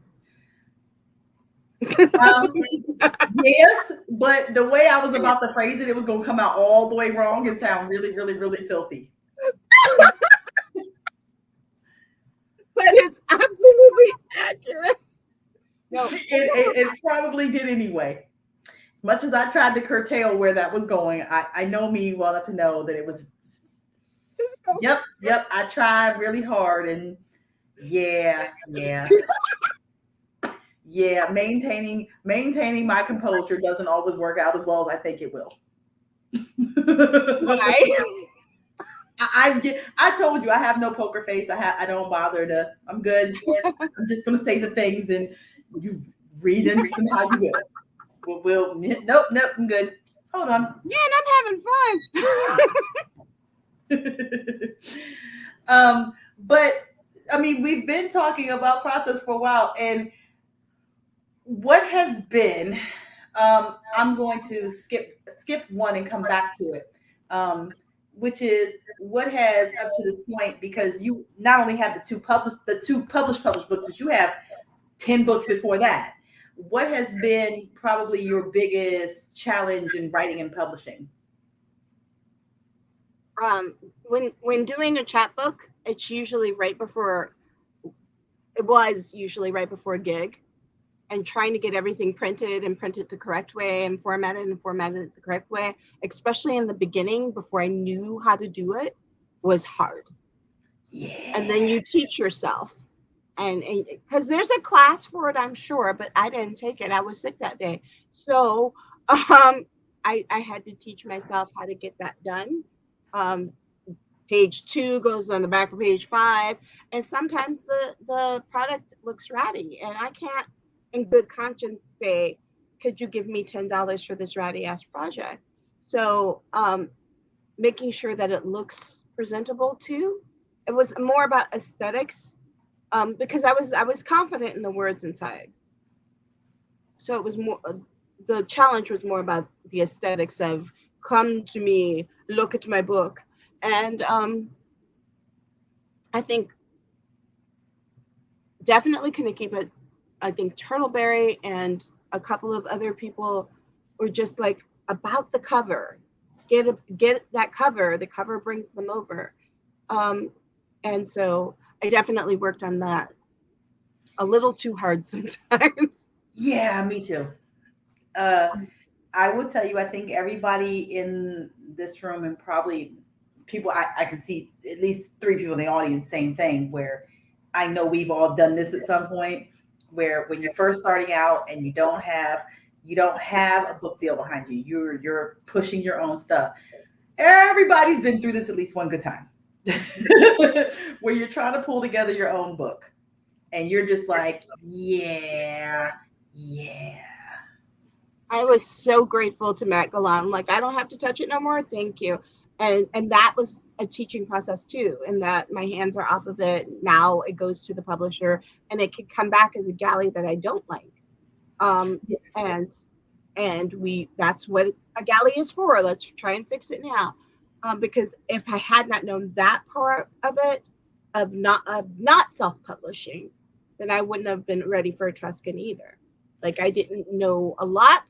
Yes, but the way I was about to phrase it, it was going to come out all the way wrong and sound really, really, really filthy. But it's absolutely accurate. No, it probably did anyway. As much as I tried to curtail where that was going, I know me well enough to know that it was. Yep. I tried really hard, and yeah. Maintaining my composure doesn't always work out as well as I think it will. Why? I told you I have no poker face. I don't bother to. I'm good. I'm just gonna say the things and you read them how you will. Nope. I'm good. Hold on. Yeah, and I'm having fun. But I mean, we've been talking about process for a while, and what has been. I'm going to skip one and come back to it. Which is what has up to this point, because you not only have the two published books, but you have 10 books before that. What has been probably your biggest challenge in writing and publishing? When doing a chapbook, it was usually right before a gig, and trying to get everything printed the correct way and formatted the correct way, especially in the beginning before I knew how to do it, was hard. Yeah. And then you teach yourself, and because there's a class for it, I'm sure, but I didn't take it. I was sick that day. So I had to teach myself how to get that done. Page 2 goes on the back of page 5. And sometimes the product looks ratty, and I can't in good conscience say, could you give me $10 for this ratty ass project? So making sure that it looks presentable too. It was more about aesthetics, because I was confident in the words inside. So it was more the challenge was more about the aesthetics of come to me, look at my book. And I think definitely Kaniki, but I think Turtleberry and a couple of other people were just like about the cover. Get that cover. The cover brings them over. And so I definitely worked on that a little too hard sometimes. Yeah, me too. I will tell you, I think everybody in this room and probably people I can see at least 3 people in the audience, same thing, where I know we've all done this at some point where when you're first starting out and you don't have a book deal behind you. You're pushing your own stuff. Everybody's been through this at least one good time. Where you're trying to pull together your own book and you're just like, yeah. I was so grateful to Matt Galan. Like, I don't have to touch it no more. Thank you. And that was a teaching process too. And that my hands are off of it. Now it goes to the publisher and it could come back as a galley that I don't like. And that's what a galley is for. Let's try and fix it now. Because if I had not known that part of it, of not self-publishing, then I wouldn't have been ready for Etruscan either. Like, I didn't know a lot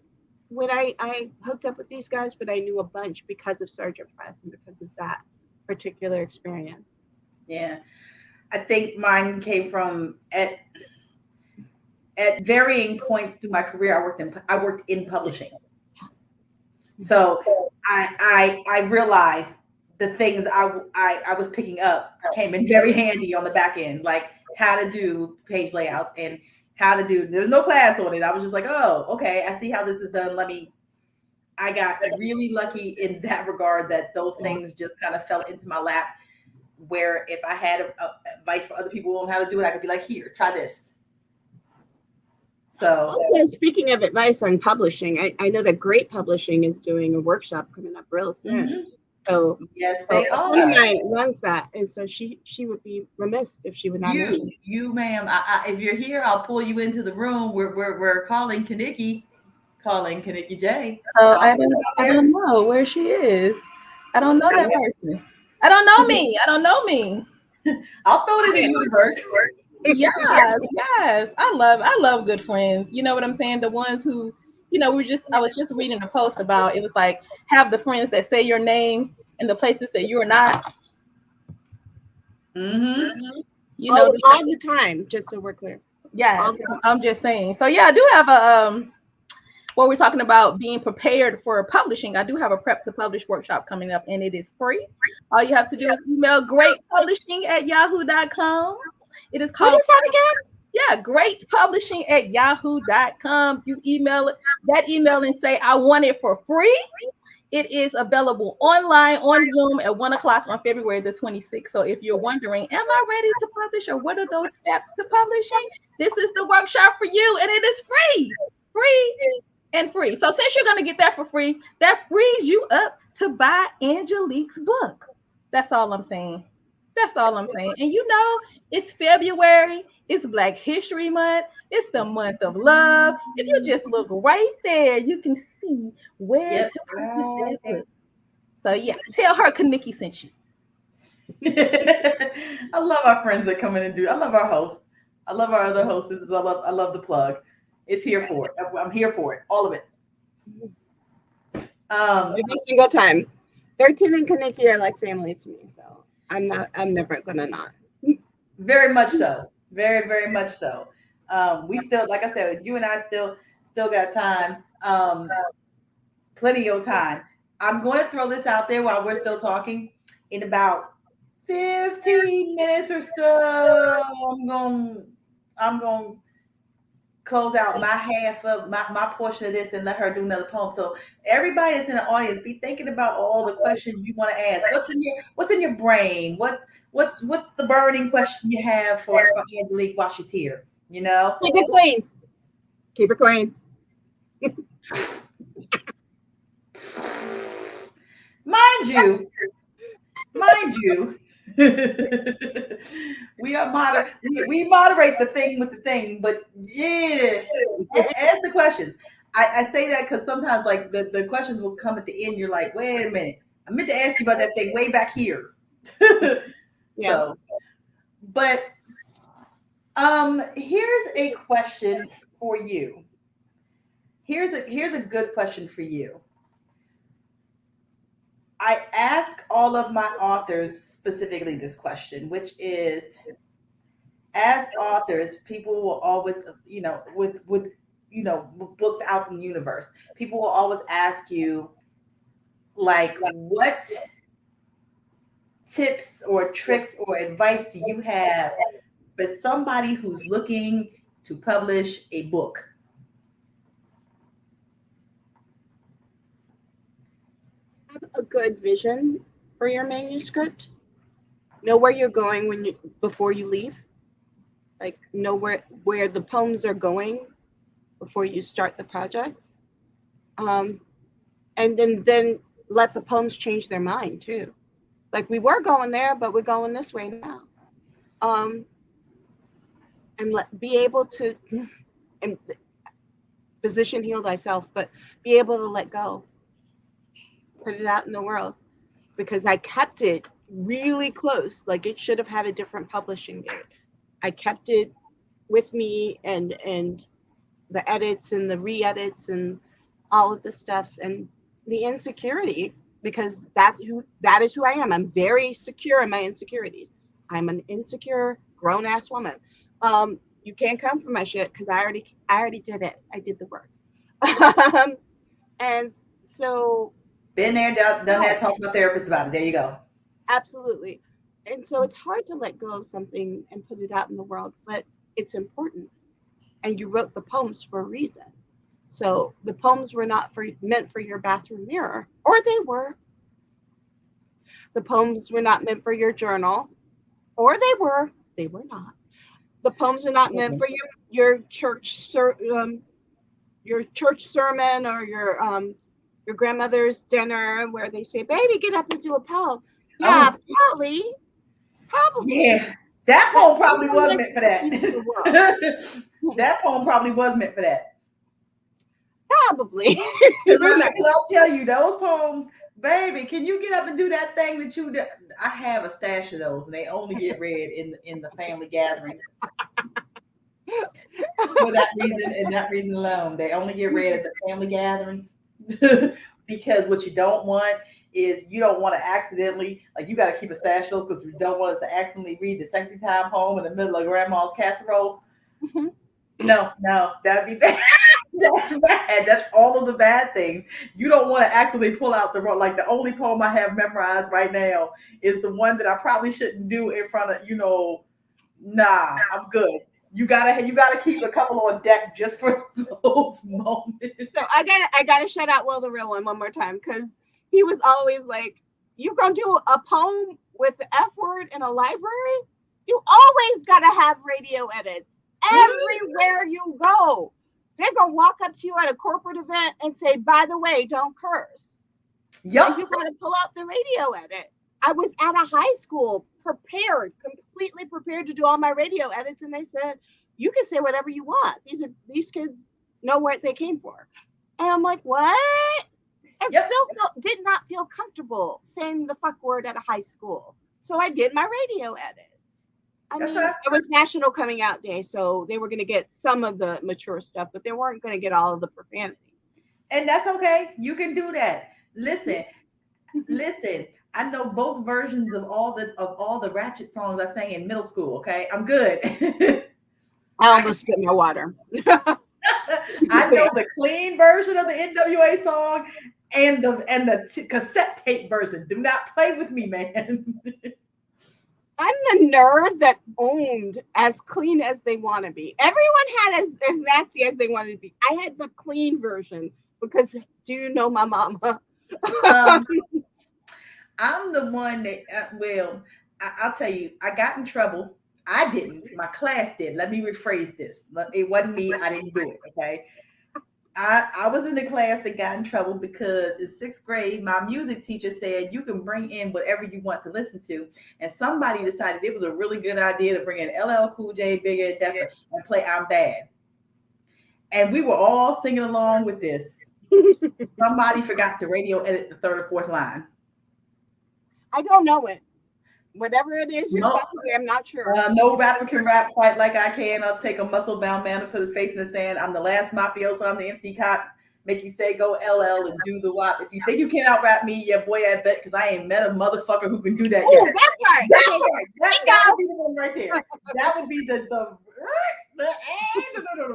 when I hooked up with these guys, but I knew a bunch because of Sergeant Press and because of that particular experience. Yeah. I think mine came from at varying points through my career. I worked in publishing. So I realized the things I was picking up came in very handy on the back end, like how to do page layouts and how to do, there's no class on it. I was just like, oh, okay, I see how this is done. I got really lucky in that regard that those things just kind of fell into my lap, where if I had advice for other people on how to do it, I could be like, here, try this. So also, speaking of advice on publishing, I know that Great Publishing is doing a workshop coming up real soon. Mm-hmm. So yes, they are. One of mine runs that, and so she would be remiss if she would not mention it. You, ma'am. If you're here, I'll pull you into the room. We're calling Kaniki J. I don't know where she is. I don't know that person. I don't know me. I'll throw it in the universe. Yes. I love good friends. You know what I'm saying? The ones who, I was just reading a post about, it was like, have the friends that say your name in the places that you're not. Mm-hmm. All the time, just so we're clear. Yeah, I'm just saying. So yeah, I do have a what we're talking about being prepared for publishing. I do have a prep to publish workshop coming up, and it is free. All you have to do is email greatpublishing@yahoo.com. It is called. What is that again? Yeah, greatpublishing@yahoo.com. You email and say, I want it for free. It is available online on Zoom at 1:00 on February the 26th. So if you're wondering, am I ready to publish or what are those steps to publishing? This is the workshop for you, and it is free. So since you're going to get that for free, that frees you up to buy Angelique's book. That's all I'm saying. And it's February. It's Black History Month. It's the month of love. If you just look right there, you can see where to purchase that book. So yeah, tell her Kaniki sent you. I love our friends that come in and do. I love our hosts. I love our other hostesses. I love the plug. It's here for it. I'm here for it. All of it. Every single time. 13 and Kaniki are like family to me, so I'm never gonna not. Very much so. Very, very much so. We still, like I said, you and I still got time. Plenty of time. I'm going to throw this out there while we're still talking. In about 15 minutes or so, I'm going to close out my half of my portion of this and let her do another poem. So everybody that's in the audience, be thinking about all the questions you want to ask. What's in your brain? What's the burning question you have for Angelique while she's here? Keep it clean. Mind you, we moderate the thing with the thing, but yeah, ask the questions. I say that because sometimes like the questions will come at the end. You're like, wait a minute, I meant to ask you about that thing way back here. Yeah. So, but here's a question for you. Here's a good question for you. I ask all of my authors specifically this question, which is, as authors, people will always, with books out in the universe, people will always ask you, like, what tips or tricks or advice do you have for somebody who's looking to publish a book? Have a good vision for your manuscript. Know where you're going before you leave. Like, know where the poems are going before you start the project. And then let the poems change their mind too. Like, we were going there, but we're going this way now. And be able to, and physician heal thyself, but be able to let go. Put it out in the world, because I kept it really close. Like, it should have had a different publishing date. I kept it with me, and the edits and the re-edits and all of the stuff, and the insecurity, because that is who I am. I'm very secure in my insecurities. I'm an insecure grown-ass woman. You can't come for my shit because I already did it. I did the work. And so, been there, done that, talked to my therapist about it. There you go. Absolutely. And so it's hard to let go of something and put it out in the world, but it's important. And you wrote the poems for a reason. So the poems were not meant for your bathroom mirror, or they were. The poems were not meant for your journal, or they were not. The poems were not meant for your church sermon, or your grandmother's dinner where they say, "Baby, get up and do a poem." Yeah, probably. Yeah, that poem probably was meant for that. That poem probably was meant for that. Probably. Because I'll tell you, those poems, baby, can you get up and do that thing that you did? I have a stash of those, and they only get read in the family gatherings. For that reason and that reason alone, they only get read at the family gatherings. Because what you don't want is, you don't want to accidentally, like, you got to keep a stash of those because you don't want us to accidentally read the sexy time poem in the middle of grandma's casserole. Mm-hmm. No, that'd be bad. That's bad. That's all of the bad things. You don't want to actually pull out the only poem I have memorized right now is the one that I probably shouldn't do in front of, nah, I'm good. You gotta keep a couple on deck just for those moments. So I gotta shout out Will the Real One more time, because he was always like, "You gonna do a poem with the F word in a library? You always gotta have radio edits everywhere you go. They're gonna walk up to you at a corporate event and say, by the way, don't curse." Yep. And you gotta pull out the radio edit. I was at a high school completely prepared to do all my radio edits, and they said, "You can say whatever you want. These kids know what they came for." And I'm like, what? And still did not feel comfortable saying the fuck word at a high school. So I did my radio edit. I mean, it was National Coming Out Day, so they were going to get some of the mature stuff, but they weren't going to get all of the profanity. And that's okay. You can do that. Listen. I know both versions of all the ratchet songs I sang in middle school. Okay, I'm good. I almost spit my water. I know the clean version of the NWA song and the cassette tape version. Do not play with me, man. I'm the nerd that owned as clean as they want to be. Everyone had as nasty as they wanted to be. I had the clean version because, do you know my mama? I'm the one that, I'll tell you, I got in trouble. I didn't. My class did. Let me rephrase this. It wasn't me. I didn't do it. Okay. I was in the class that got in trouble because in 6th grade, my music teacher said, you can bring in whatever you want to listen to. And somebody decided it was a really good idea to bring in LL Cool J, Bigger and Deffer, and play I'm Bad. And we were all singing along with this. Somebody forgot to radio edit the third or fourth line. I don't know it. Whatever it is you're No. about to say, I'm not sure. No rapper can rap quite like I can. I'll take a muscle-bound man and put his face in the sand. I'm the last mafioso. I'm the MC cop. Make you say go LL and do the WAP. If you think you can't out-rap me, yeah, boy, I bet, because I ain't met a motherfucker who can do that Ooh, yet. that part. That would be the one right there. That would be the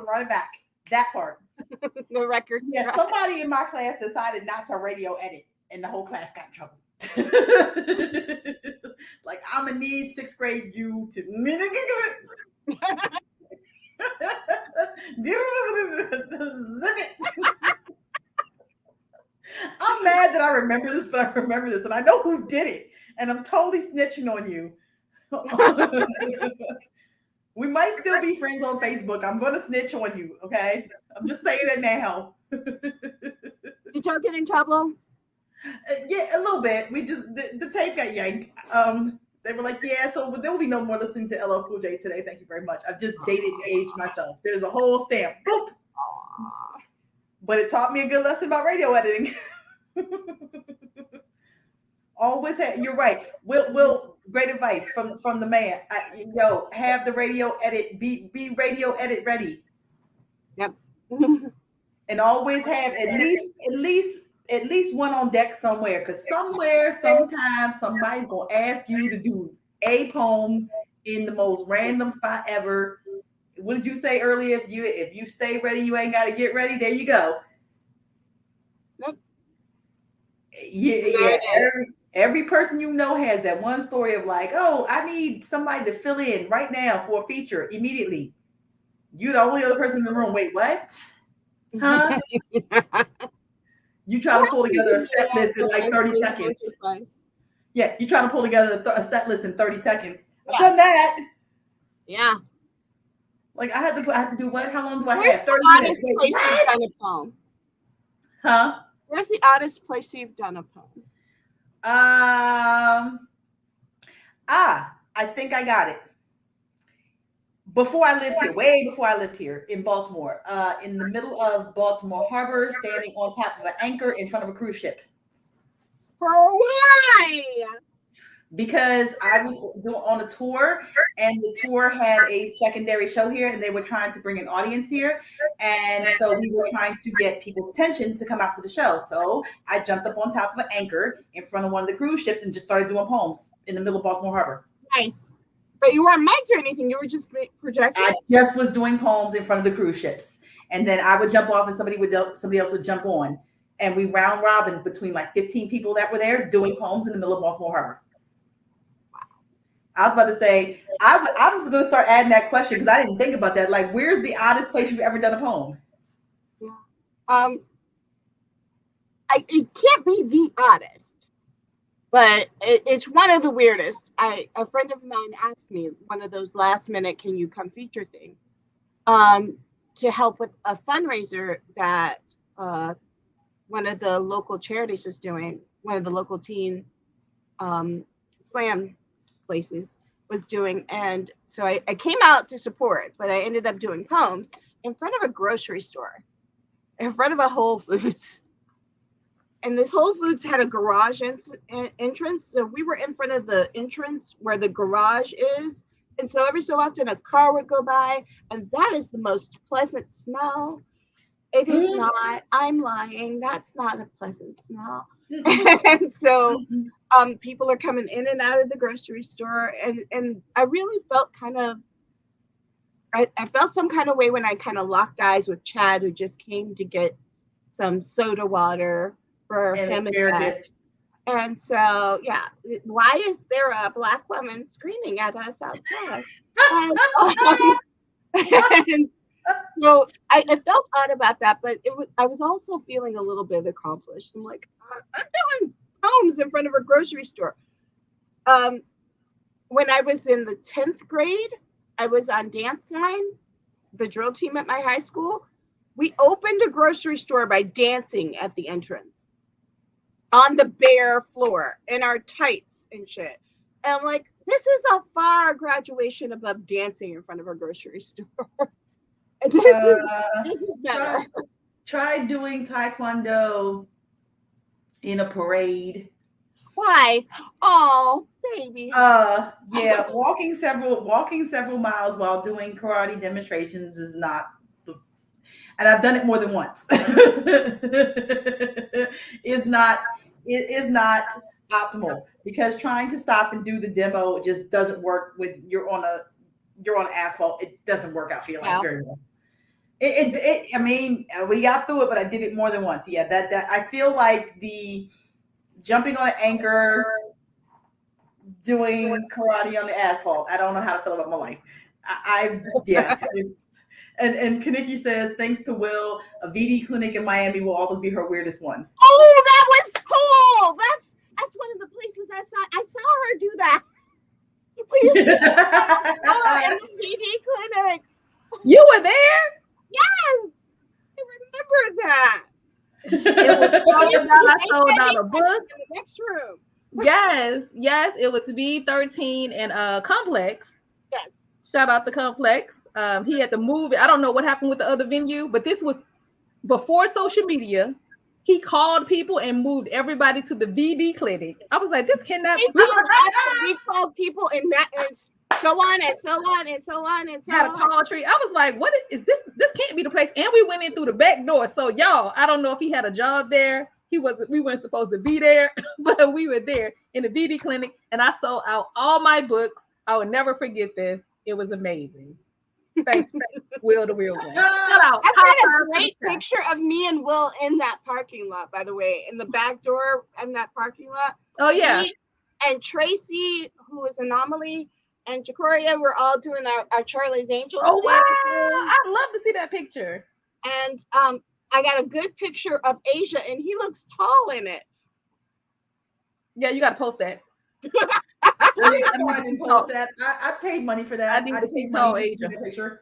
right back. That part. The records. Yeah, somebody in my class decided not to radio edit, and the whole class got in trouble. Like, I'm gonna need 6th grade you to I'm mad that I remember this, but I remember this, and I know who did it, and I'm totally snitching on you. We might still be friends on Facebook. I'm gonna snitch on you, okay? I'm just saying it now. Did y'all get in trouble? Yeah, a little bit. We just the tape got yanked. They were like, yeah, so there will be no more listening to LL Cool J today. Thank you very much. I've just dated aged myself. There's a whole stamp. Boop. But it taught me a good lesson about radio editing. Always you're right. Will great advice from the man. Have the radio edit, be radio edit ready. Yep. And always have at least one on deck somewhere, because sometimes somebody's gonna ask you to do a poem in the most random spot ever. What did you say earlier? If you stay ready, you ain't got to get ready. There you go. Yep. Yeah. Every person you know has that one story of like, oh, I need somebody to fill in right now for a feature immediately. You're the only other person in the room. Wait, what? Huh? You try to pull together a set list in like 30 seconds. Yeah, you try to pull together a set list in 30 seconds. I've done that. Yeah. Like I have to do what? How long do I Where's have? 30 the minutes. Oddest place you've done a poem? Huh? Where's the oddest place you've done a poem? I think I got it. Before I lived here, way before I lived here in Baltimore, in the middle of Baltimore Harbor, standing on top of an anchor in front of a cruise ship. For why? Because I was on a tour, and the tour had a secondary show here, and they were trying to bring an audience here. And so we were trying to get people's attention to come out to the show. So I jumped up on top of an anchor in front of one of the cruise ships and just started doing poems in the middle of Baltimore Harbor. Nice. But you weren't mic'd or anything. You were just projecting. I just was doing poems in front of the cruise ships. And then I would jump off and somebody else would jump on. And we round robin between like 15 people that were there doing poems in the middle of Baltimore Harbor. I was about to say, I was going to start adding that question because I didn't think about that. Like, where's the oddest place you've ever done a poem? Yeah. It can't be the oddest, but it's one of the weirdest. A friend of mine asked me one of those last minute, can you come feature things, to help with a fundraiser that one of the local charities was doing, one of the local teen slam places was doing. And so I came out to support, but I ended up doing poems in front of a grocery store, in front of a Whole Foods. And this Whole Foods had a garage entrance. So we were in front of the entrance where the garage is. And so every so often a car would go by, and that is the most pleasant smell. It is not, I'm lying. That's not a pleasant smell. And so people are coming in and out of the grocery store. And I really felt I felt some kind of way when I kind of locked eyes with Chad, who just came to get some soda water for him and Beth. And so, yeah, why is there a Black woman screaming at us outside? And so I felt odd about that, but I was also feeling a little bit accomplished. I'm like, I'm doing poems in front of a grocery store. When I was in the 10th grade, I was on dance line, the drill team at my high school. We opened a grocery store by dancing at the entrance on the bare floor in our tights and shit. And I'm like, this is a far graduation above dancing in front of a grocery store. This is better. Try doing Taekwondo in a parade. Why? Oh, baby. Yeah, walking several miles while doing karate demonstrations is not the, and I've done it more than once. is not it is not optimal because trying to stop and do the demo just doesn't work when you're on asphalt. It doesn't work out feeling Well. very well. I mean, we got through it, but I did it more than once. Yeah, that I feel like the jumping on an anchor, doing karate on the asphalt. I don't know how to feel about my life. Yeah. And Kaniki says, thanks to Will, a VD clinic in Miami will always be her weirdest one. Oh, that was cool. That's one of the places I saw her do that. We used to do that in the VD clinic. You were there? Yes, I remember that. I sold out a book in the next room. Yes, it was B13 and Complex. Yes. Shout out to Complex. He had to move it. I don't know what happened with the other venue, but this was before social media. He called people and moved everybody to the VD clinic. I was like, this cannot be. We called people in that and so on and so on and so on and so on. Had a call tree. I was like, what is this? This can't be the place. And we went in through the back door. So y'all, I don't know if he had a job there. We weren't supposed to be there, but we were there in the VD clinic, and I sold out all my books. I will never forget this. It was amazing. Thanks, Will, the real one. Shout out. I've got a great picture of me and Will in that parking lot, by the way, in the back door in that parking lot. Oh, yeah. Me and Tracy, who is Anomaly, and Jacoria were all doing our Charlie's Angels. Oh, wow. I'd love to see that picture. And I got a good picture of Asia, and he looks tall in it. Yeah, you got to post that. I didn't post that. I paid money for that. I need to see tall Asia. Picture.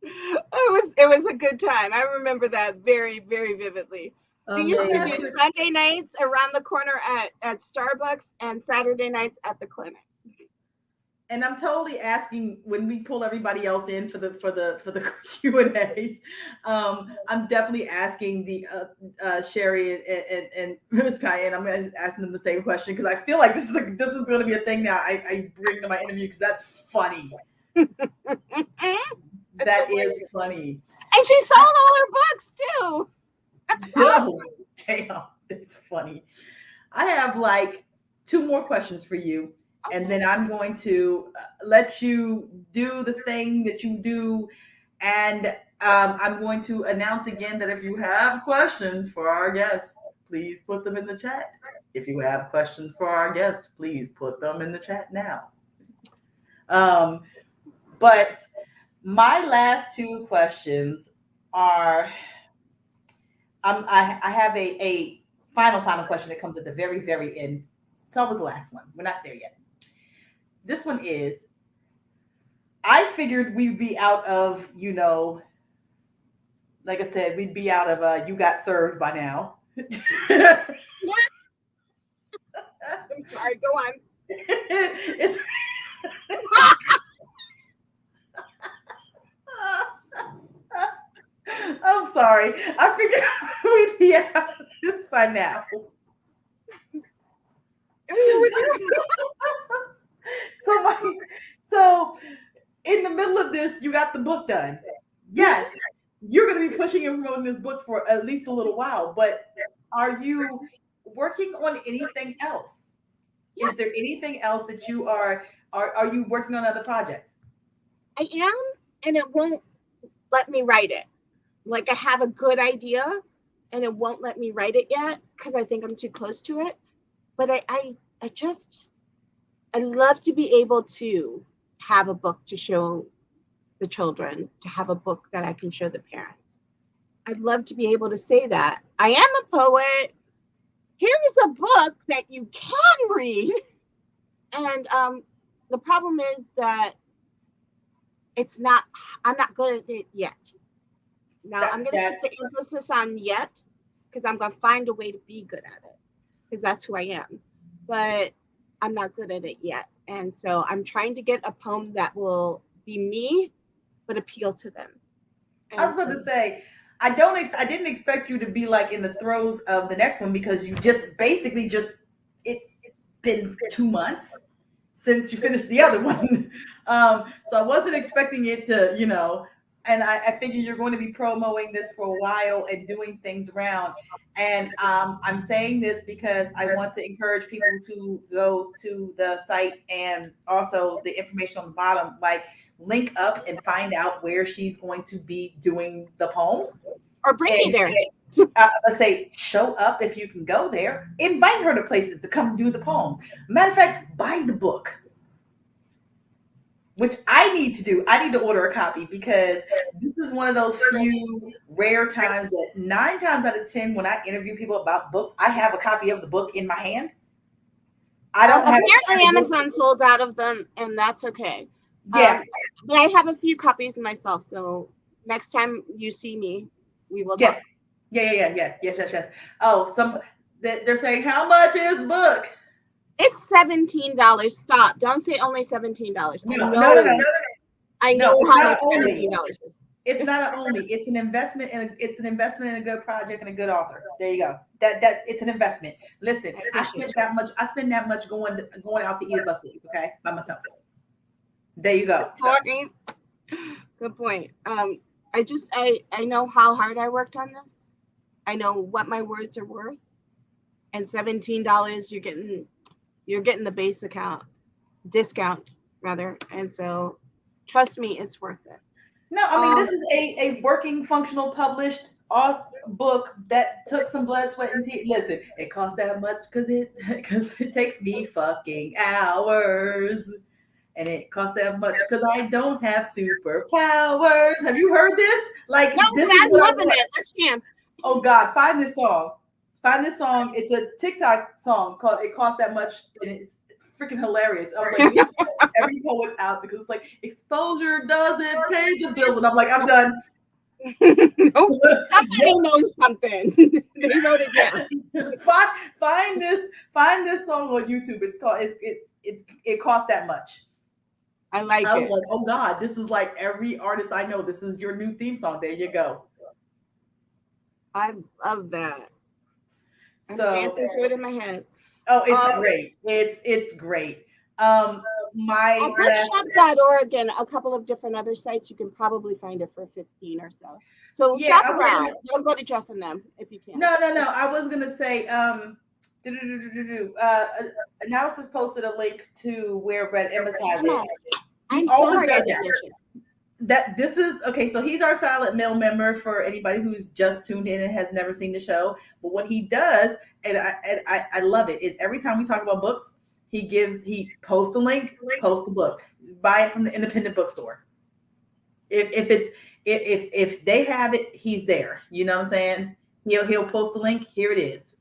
It was a good time. I remember that very, very vividly. We used to do Sunday nights around the corner at Starbucks and Saturday nights at the clinic. And I'm totally asking when we pull everybody else in for the Q&As. I'm definitely asking the Sherry and Ms. Cayenne. I'm asking them the same question because I feel like this is going to be a thing now. I bring to my interview because that's funny. That is funny. And she sold all her books too. Oh, damn, that's funny. I have like 2 more questions for you. And then I'm going to let you do the thing that you do. And I'm going to announce again that if you have questions for our guests, please put them in the chat. If you have questions for our guests, please put them in the chat now. But my last 2 questions are, I have a final question that comes at the very, very end. It's always the last one. We're not there yet. This one is, I figured we'd be out of, like I said, we'd be out of You Got Served by now. I'm sorry, go on. It's I'm sorry. I figured we'd be out of this by now. So in the middle of this, you got the book done. Yes, you're going to be pushing and promoting this book for at least a little while, but are you working on anything else? Is there anything else that you are you working on other projects? I am, and it won't let me write it. Like I have a good idea and it won't let me write it yet because I think I'm too close to it. But I love to be able to have a book to show the children, to have a book that I can show the parents. I'd love to be able to say that. I am a poet. Here's a book that you can read. And the problem is that I'm not good at it yet. Now I'm going to put the emphasis on yet because I'm going to find a way to be good at it because that's who I am. But I'm not good at it yet. And so I'm trying to get a poem that will be me, but appeal to them. I was about to say, I didn't expect you to be like in the throes of the next one because you just basically it's been 2 months since you finished the other one. So I wasn't expecting it to, and I figure you're going to be promoting this for a while and doing things around. And I'm saying this because I want to encourage people to go to the site and also the information on the bottom, like link up and find out where she's going to be doing the poems. Or bring me there. Let's say show up if you can go there. Invite her to places to come do the poems. Matter of fact, buy the book, which I need to do. I need to order a copy because this is one of those few rare times that 9 times out of 10, when I interview people about books, I have a copy of the book in my hand. I don't have. Apparently, Amazon sold out of them, and that's okay. Yeah, but I have a few copies myself, so next time you see me, we will talk. Yes. Oh, they're saying, how much is the book? It's $17. Stop! Don't say only $17. No. I know how much $17 is. It's not an only. It's an investment in a good project and a good author. There you go. That it's an investment. Listen, I spend that much going out to eat at Busby's, okay, by myself. There you go. Good point. I know how hard I worked on this. I know what my words are worth, and $17 you're getting the base discount rather, and so trust me, it's worth it. No, I mean this is a working, functional, published book that took some blood, sweat, and tears. Listen, it costs that much because it takes me fucking hours. And it costs that much because I don't have superpowers. Have you heard this? Like, no, this I'm loving it. Let's jam. Oh God, find this song. It's a TikTok song called "It Costs That Much," and it's freaking hilarious. I was like, every poet's out because it's like exposure doesn't pay the bills, and I'm like, I'm done. Nope. Somebody knows something. They wrote it down. Find this song on YouTube. It's called "It Costs That Much." I was like, oh God, this is like every artist I know. This is your new theme song. There you go. I love that. I'm dancing to it in my head. Oh, it's great. It's great. Shop.org and a couple of different other sites, you can probably find it for 15 or so. So shop around. Don't go to Jeff and them if you can. No. I was gonna say Analysis posted a link to where Brett Emmons has it. I'm sorry. This is okay. So he's our silent mail member for anybody who's just tuned in and has never seen the show. But what he does, and I love it, is every time we talk about books, he posts a link, posts the book, buy it from the independent bookstore. If they have it, he's there. You know what I'm saying? He'll post the link. Here it is.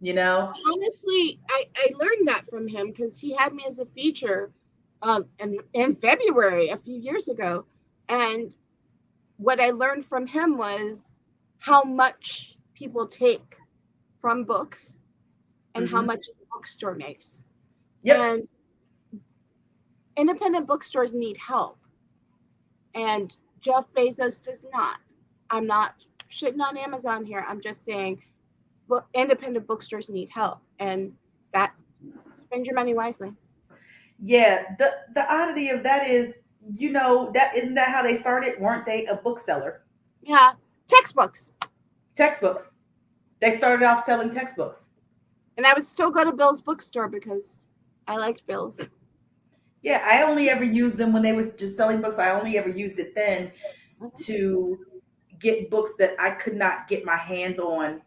Honestly, I learned that from him because he had me as a feature in February a few years ago. And what I learned from him was how much people take from books and how much the bookstore makes. Yep. And independent bookstores need help. And Jeff Bezos does not. I'm not shitting on Amazon here. I'm just saying independent bookstores need help. And that, spend your money wisely. Yeah. The oddity of that is, that isn't that how they started? Weren't they a bookseller? Yeah. Textbooks. They started off selling textbooks. And I would still go to Bill's bookstore because I liked Bill's. Yeah, I only ever used them when they was just selling books. I only ever used it then to get books that I could not get my hands on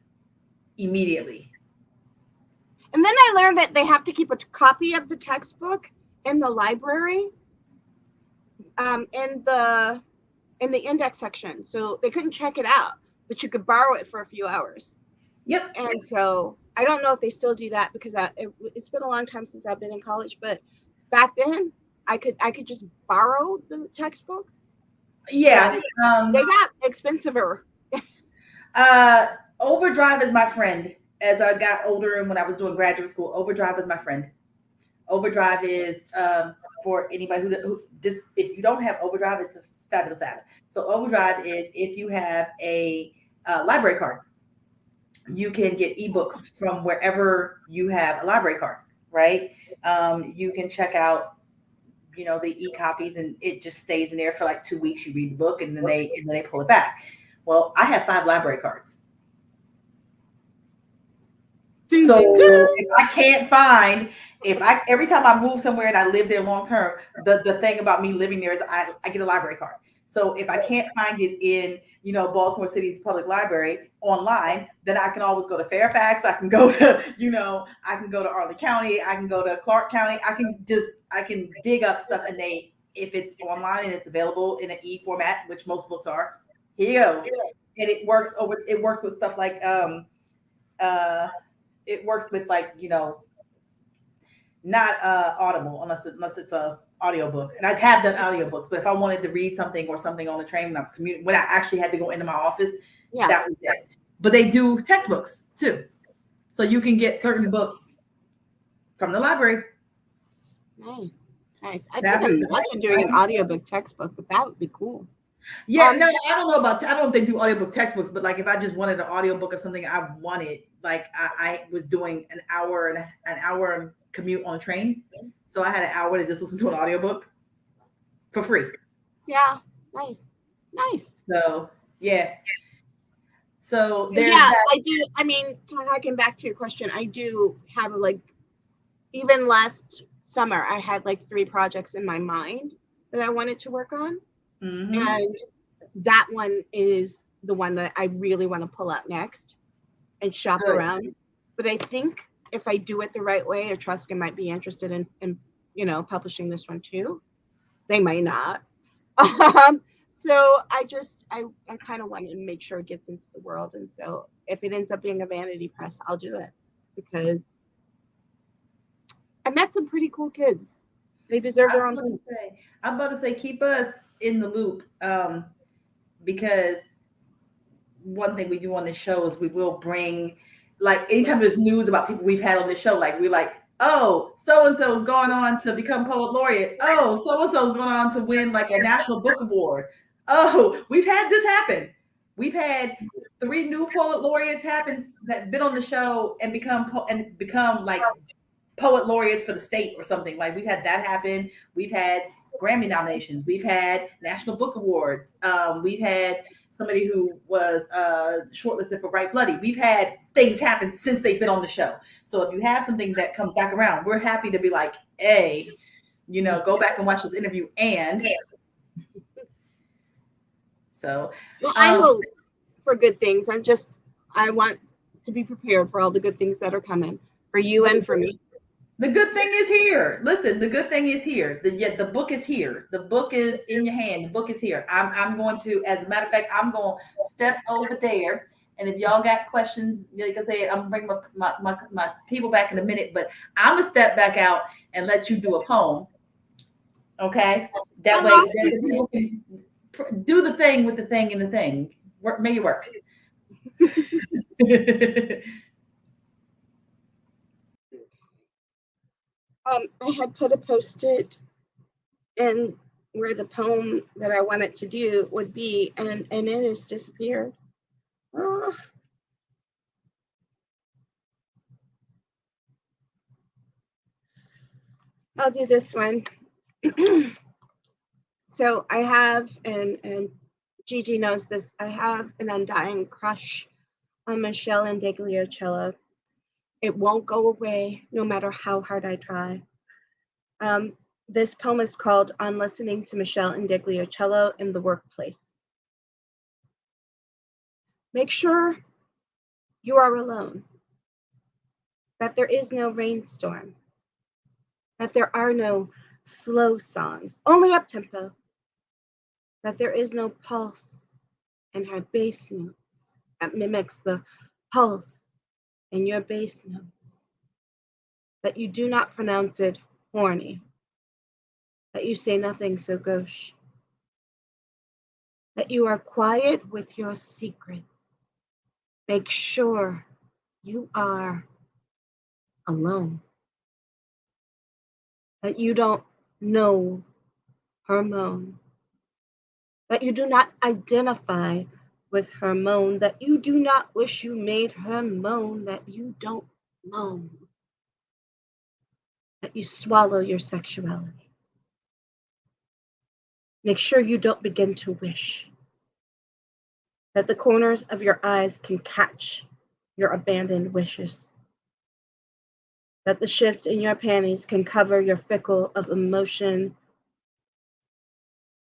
immediately. And then I learned that they have to keep a copy of the textbook in the library, in the index section. So they couldn't check it out, but you could borrow it for a few hours. Yep. And so I don't know if they still do that because it's been a long time since I've been in college, but back then I could just borrow the textbook. Yeah. They got expensiver. Overdrive is my friend. As I got older and when I was doing graduate school, Overdrive is my friend. Overdrive is for anybody who if you don't have Overdrive, it's a Fabulous app. So Overdrive is if you have a library card, you can get ebooks from wherever you have a library card, right? You can check out, the e-copies, and it just stays in there for like 2 weeks. You read the book, and then they pull it back. Well, I have 5 library cards. So if I can't find, every time I move somewhere and I live there long term, the thing about me living there is I get a library card. So if I can't find it in, Baltimore City's public library online, then I can always go to Fairfax. I can go to, I can go to Arlington County. I can go to Clark County. I can dig up stuff, and if it's online and it's available in an e-format, which most books are, here you go. And it works with stuff like, it works with like, not Audible unless it's a audiobook. And I have done audiobooks, but if I wanted to read something or something on the train when I was commuting, when I actually had to go into my office, that was it. But they do textbooks too. So you can get certain books from the library. Nice. I couldn't imagine doing an audiobook textbook, but that would be cool. Yeah, no, I don't know if they do audiobook textbooks, but like if I just wanted an audiobook of something I wanted, like I was doing an hour commute on a train. So I had an hour to just listen to an audiobook for free. Yeah, nice. So yeah. So there's I do. I mean, talking back to your question, I do have even last summer, I had 3 projects in my mind that I wanted to work on. Mm-hmm. And that one is the one that I really want to pull out next and shop around. But I think if I do it the right way, Etruscan might be interested in publishing this one too. They might not. So I kind of want to make sure it gets into the world. And so if it ends up being a vanity press, I'll do it, because I met some pretty cool kids. They deserve their own thing. I'm about to say, keep us in the loop, because one thing we do on the show is we will bring, anytime there's news about people we've had on the show, we're like, oh, so-and-so is going on to become poet laureate. Oh, so-and-so is going on to win a national book award. Oh, we've had this happen. We've had 3 new poet laureates that been on the show and become poet laureates for the state or something. We've had that happen. We've had Grammy nominations. We've had national book awards. We've had somebody who was shortlisted for Right Bloody. We've had things happen since they've been on the show. So if you have something that comes back around, we're happy to be like, hey, go back and watch this interview. And so I hope for good things. I want to be prepared for all the good things that are coming for you and for me. The good thing is here. Listen, the good thing is here. The book is here. The book is in your hand. The book is here. I'm going to, as a matter of fact, I'm going to step over there. And if y'all got questions, like I said, I'm going to bring my people back in a minute. But I'm going to step back out and let you do a poem. Okay? That way, then people can do the thing with the thing and the thing. Make it work. I had put a Post-it in where the poem that I wanted to do would be, and it has disappeared. Oh. I'll do this one. So I have, and Gigi knows this, I have an undying crush on Michelle Indegliocello. It won't go away no matter how hard I try. This poem is called On Listening to Michelle Indegliocello in the Workplace. Make sure you are alone, that there is no rainstorm, that there are no slow songs, only up-tempo, that there is no pulse in her bass notes that mimics the pulse in your bass notes, that you do not pronounce it horny, that you say nothing so gauche, that you are quiet with your secrets. Make sure you are alone, that you don't know her moan, that you do not identify with her moan, that you do not wish you made her moan, that you don't moan, that you swallow your sexuality. Make sure you don't begin to wish, that the corners of your eyes can catch your abandoned wishes, that the shift in your panties can cover your fickle of emotion,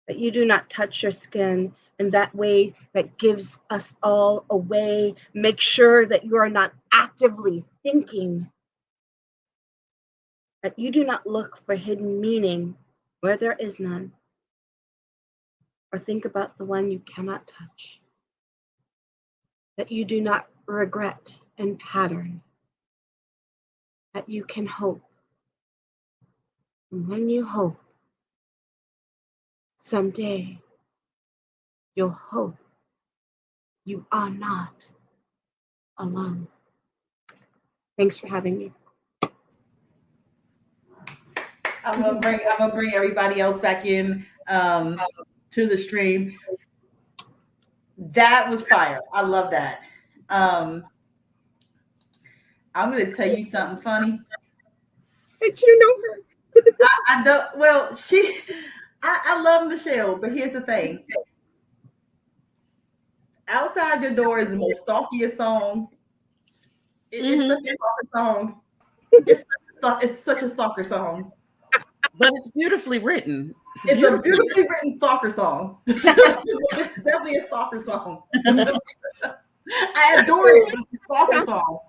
that you do not touch your skin in that way that gives us all away. Make sure that you are not actively thinking, that you do not look for hidden meaning where there is none, or think about the one you cannot touch, that you do not regret and pattern, that you can hope. And when you hope, someday you'll hope you are not alone. Thanks for having me. I'm gonna bring everybody else back in to the stream. That was fire. I love that. I'm gonna tell you something funny. Did you know her? I don't. Well, I love Michelle, but here's the thing. Outside Your Door is the most stalkiest song. It's such a stalker song. It's such a stalker song. But it's beautifully written. It's a beautifully written stalker song. It's definitely a stalker song. I adore it. It's a stalker song.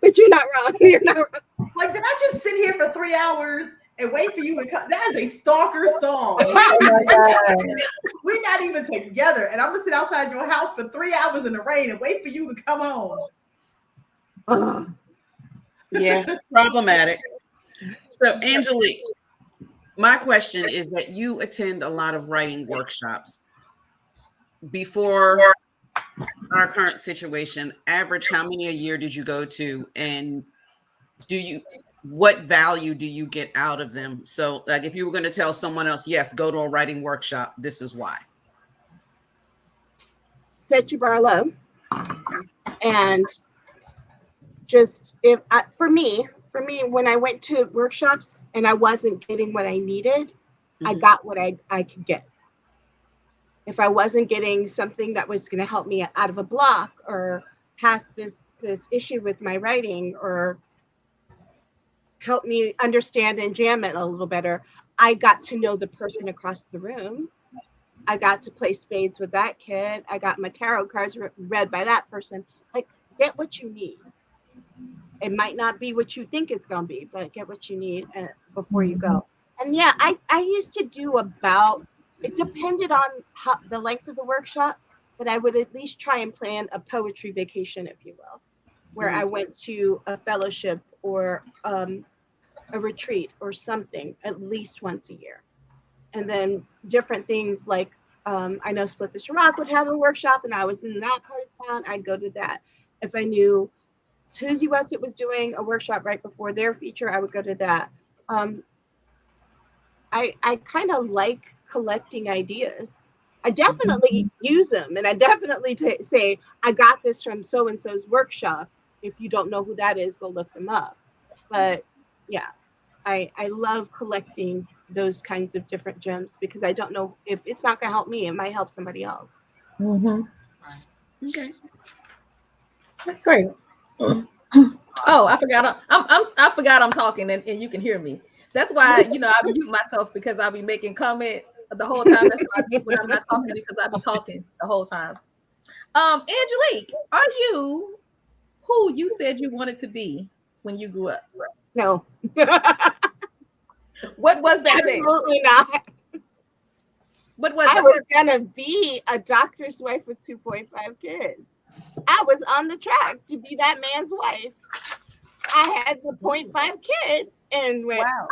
But you're not wrong. You're not wrong. Like, did I just sit here for 3 hours and wait for you to come? That is a stalker song. Oh my God. We're not even together, and I'm gonna sit outside your house for 3 hours in the rain and wait for you to come home. Yeah, problematic. So, Angelique, my question is that you attend a lot of writing workshops. Before our current situation, average, how many a year did you go to? And what value do you get out of them? So, like, if you were going to tell someone else, yes, go to a writing workshop, this is why. Set your bar low. And just, for me, when I went to workshops and I wasn't getting what I needed, I got what I could get. If I wasn't getting something that was going to help me out of a block or past this issue with my writing or help me understand and jam it a little better, I got to know the person across the room. I got to play spades with that kid. I got my tarot cards read by that person. Like, get what you need. It might not be what you think it's going to be, but get what you need before you go. And yeah, I used to do it depended on the length of the workshop, but I would at least try and plan a poetry vacation, if you will, where I went to a fellowship or a retreat or something at least once a year. And then different things like, I know Split This Rock would have a workshop and I was in that part of town, I'd go to that. If I knew Susie Whatsit was doing a workshop right before their feature, I would go to that. I kind of like collecting ideas. I definitely use them, and I definitely say, I got this from so-and-so's workshop. If you don't know who that is, go look them up. But yeah, I love collecting those kinds of different gems because I don't know if it's not going to help me, it might help somebody else. Okay. That's great. Oh, I forgot. I forgot I'm talking and you can hear me. That's why, I mute myself because I'll be making comments the whole time. That's why I mute when I'm not talking because I'll be talking the whole time. Angelique, are you who you said you wanted to be when you grew up? No. What was that? Absolutely not. What was I was going to be a doctor's wife with 2.5 kids. I was on the track to be that man's wife. I had the 0.5 kid and went, wow.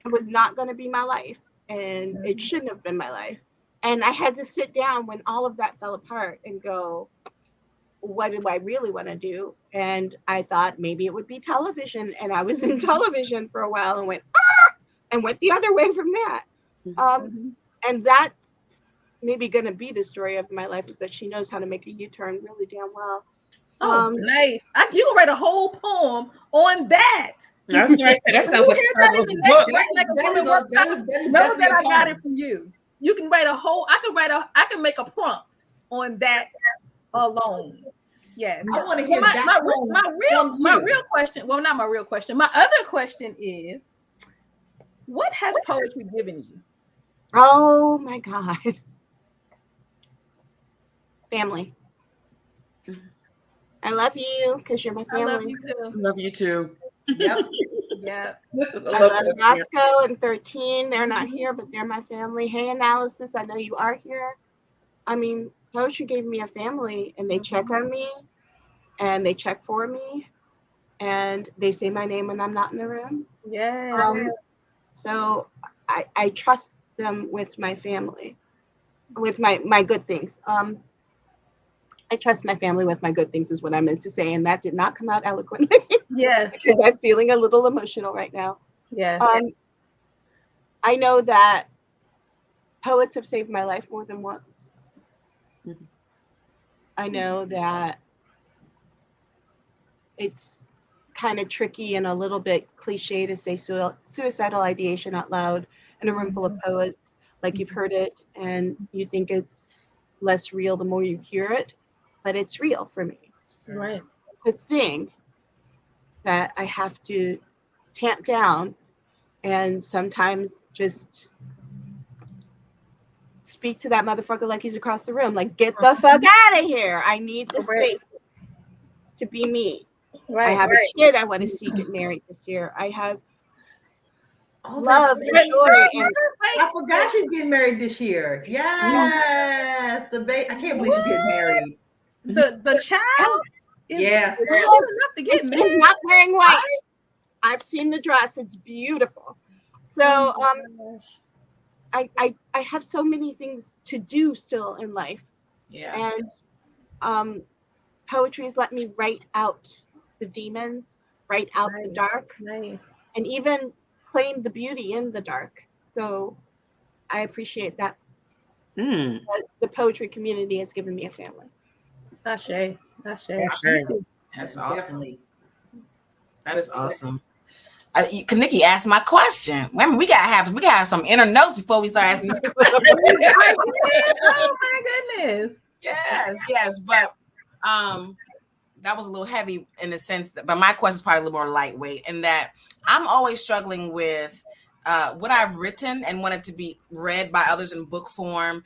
It was not going to be my life, and it shouldn't have been my life. And I had to sit down when all of that fell apart and go, what do I really want to do? And I thought maybe it would be television. And I was in television for a while and went, and went the other way from that. And that's maybe going to be the story of my life, is that she knows how to make a U-turn really damn well. Nice. You can write a whole poem on that. That's right. That sounds like a title of a book. Know that I got it from you. You can write a whole. I can make a prompt on that alone. Yes. I want to hear my real question. Well, not my real question. My other question is, what has poetry given you? Oh my God. Family. I love you because you're my family. I love you too. Love you too. Yep. Yeah. I love Roscoe and 13. They're not here, but they're my family. Hey, Analysis, I know you are here. I mean, poetry gave me a family, and they check on me, and they check for me, and they say my name when I'm not in the room. Yeah. So I trust them with my family, with my good things. I trust my family with my good things is what I meant to say, and that did not come out eloquently. Yes. Because I'm feeling a little emotional right now. Yes. I know that poets have saved my life more than once. I know that it's kind of tricky and a little bit cliche to say suicidal ideation out loud in a room full of poets. Like, you've heard it and you think it's less real the more you hear it, but it's real for me. Right. It's a thing that I have to tamp down and sometimes just speak to that motherfucker like he's across the room. Like, get the fuck out of here. I need the space to be me. Right, I have a kid I want to see get married this year. I have love and joy. And I forgot she's getting married this year. Yes. The baby. I can't believe she's getting married. The child is enough to get married. She's not wearing white. I've seen the dress. It's beautiful. So I have so many things to do still in life. Yeah. And poetry has let me write out the demons, write out the dark, and even claim the beauty in the dark. So I appreciate that. The poetry community has given me a family. Ashe. That's awesome. Definitely. That is awesome. Nikki asked my question. Remember, we gotta have some inner notes before we start asking these questions. Oh my goodness. Yes. But that was a little heavy in the sense that, but my question is probably a little more lightweight in that I'm always struggling with what I've written and want it to be read by others in book form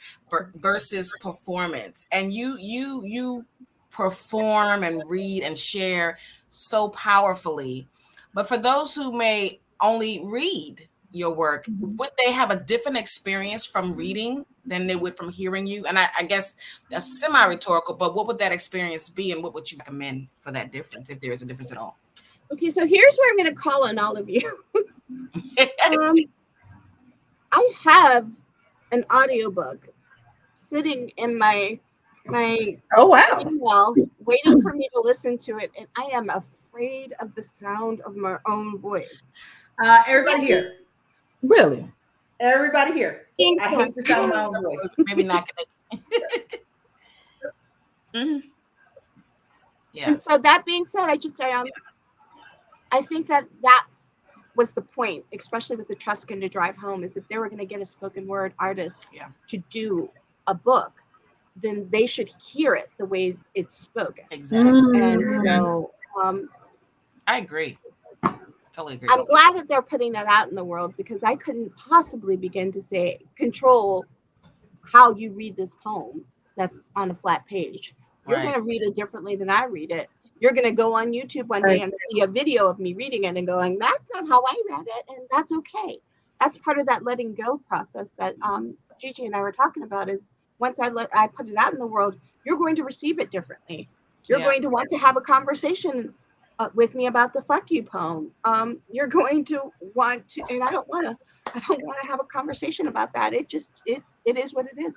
versus performance. And you perform and read and share so powerfully. But for those who may only read your work, would they have a different experience from reading than they would from hearing you? And I guess that's semi-rhetorical, but what would that experience be, and what would you recommend for that difference, if there is a difference at all? Okay, so here's where I'm going to call on all of you. I have an audiobook sitting in my email waiting for me to listen to it, and I am afraid of the sound of my own voice. Everybody here. Really? Everybody here. I hate the sound of my own voice. Maybe not gonna. Yeah. And so that being said, I think that was the point, especially with the Truscan to drive home, is if they were going to get a spoken word artist to do a book, then they should hear it the way it's spoken. Exactly. And so I agree. Totally agree. I'm glad that they're putting that out in the world, because I couldn't possibly begin to control how you read this poem that's on a flat page. You're going to read it differently than I read it. You're going to go on YouTube one day and see a video of me reading it and going, that's not how I read it. And that's okay. That's part of that letting go process that Gigi and I were talking about, is once I put it out in the world, you're going to receive it differently. You're going to want to have a conversation with me about the fuck you poem. You're going to want to, and I don't want to have a conversation about that. It is what it is.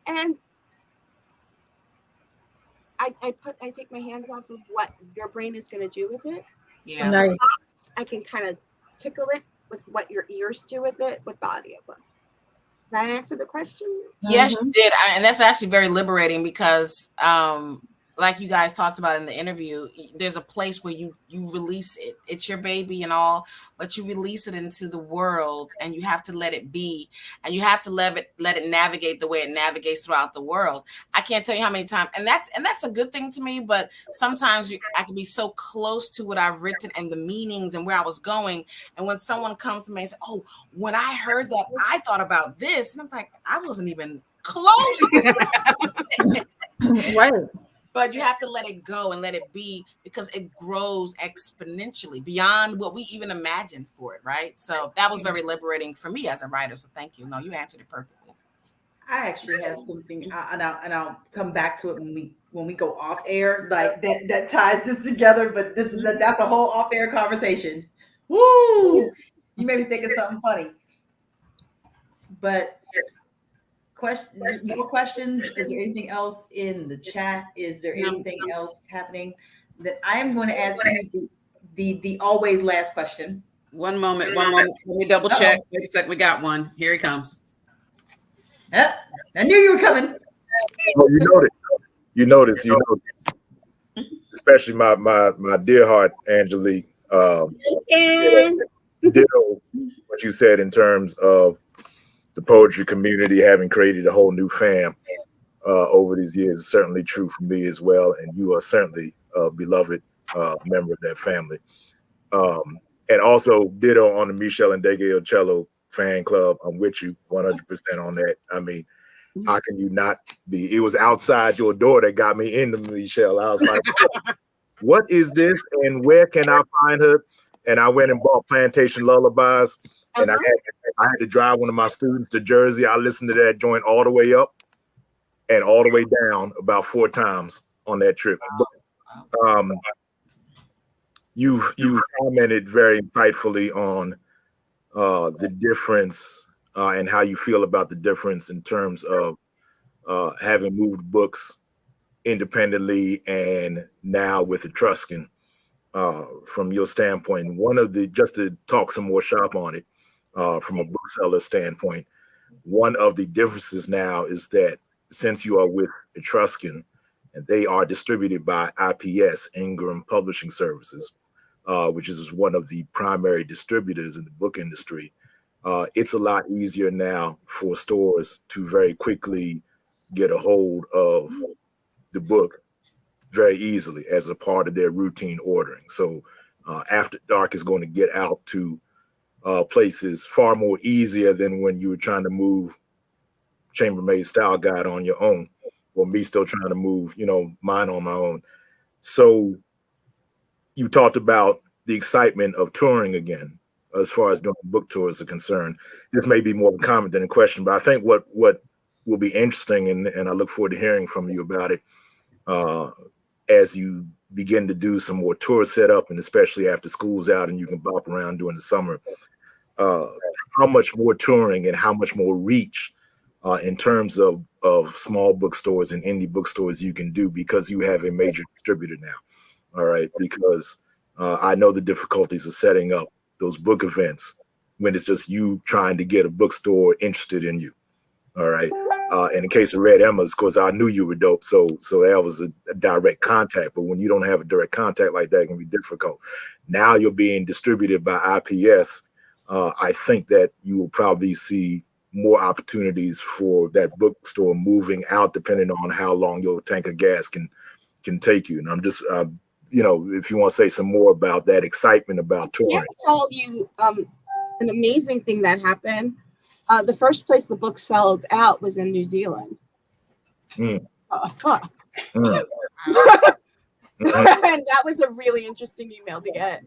And I take my hands off of what your brain is going to do with it. Yeah. Perhaps I can kind of tickle it with what your ears do with it with the audiobook. Does that answer the question? Yes, you did. And that's actually very liberating because like you guys talked about in the interview, there's a place where you release it. It's your baby and all, but you release it into the world and you have to let it be, and you have to let it navigate the way it navigates throughout the world. I can't tell you how many times, and that's a good thing to me, but sometimes I can be so close to what I've written and the meanings and where I was going. And when someone comes to me and says, "Oh, when I heard that, I thought about this," and I'm like, I wasn't even close. Right. But you have to let it go and let it be, because it grows exponentially beyond what we even imagined for it, right? So that was very liberating for me as a writer. So thank you. No, you answered it perfectly. I actually have something, and I'll come back to it when we go off air. Like that ties this together. But that's a whole off air conversation. Woo! You made me think of something funny. But more questions? Is there anything else in the chat? Is there anything else happening? That I am going to ask you the always last question. One moment. Let me double check. Wait a second. We got one. Here he comes. Yep, I knew you were coming. Oh, you noticed. Especially my dear heart, Angelique. Ditto what you said in terms of the poetry community having created a whole new fam over these years is certainly true for me as well. And you are certainly a beloved member of that family. And also ditto on the Michelle and Dege Cello fan club. I'm with you 100% on that. I mean, how can you not be? It was outside your door that got me into Michelle. I was like, what is this? And where can I find her? And I went and bought Plantation Lullabies. And I had to drive one of my students to Jersey. I listened to that joint all the way up and all the way down about 4 times on that trip. But, you commented very insightfully on the difference and how you feel about the difference in terms of having moved books independently and now with Etruscan. From your standpoint, just to talk some more shop on it, from a bookseller standpoint, one of the differences now is that since you are with Etruscan and they are distributed by IPS, Ingram Publishing Services, which is one of the primary distributors in the book industry, it's a lot easier now for stores to very quickly get a hold of the book very easily as a part of their routine ordering. So After Dark is going to get out to places far more easier than when you were trying to move Chambermaid Style Guide on your own, or me still trying to move, mine on my own. So you talked about the excitement of touring again, as far as doing book tours are concerned. This may be more of a comment than a question, but I think what will be interesting, and I look forward to hearing from you about it, as you begin to do some more tour setup, and especially after school's out and you can bop around during the summer, how much more touring and how much more reach in terms of small bookstores and indie bookstores you can do, because you have a major distributor now. All right. Because I know the difficulties of setting up those book events when it's just you trying to get a bookstore interested in you. All right. In the case of Red Emma's, of course, I knew you were dope. So that was a direct contact. But when you don't have a direct contact like that, it can be difficult. Now you're being distributed by IPS. I think that you will probably see more opportunities for that bookstore moving out, depending on how long your tank of gas can take you. And I'm just, if you want to say some more about that excitement about touring. I can tell you an amazing thing that happened. The first place the book sold out was in New Zealand. Fuck. And that was a really interesting email to get.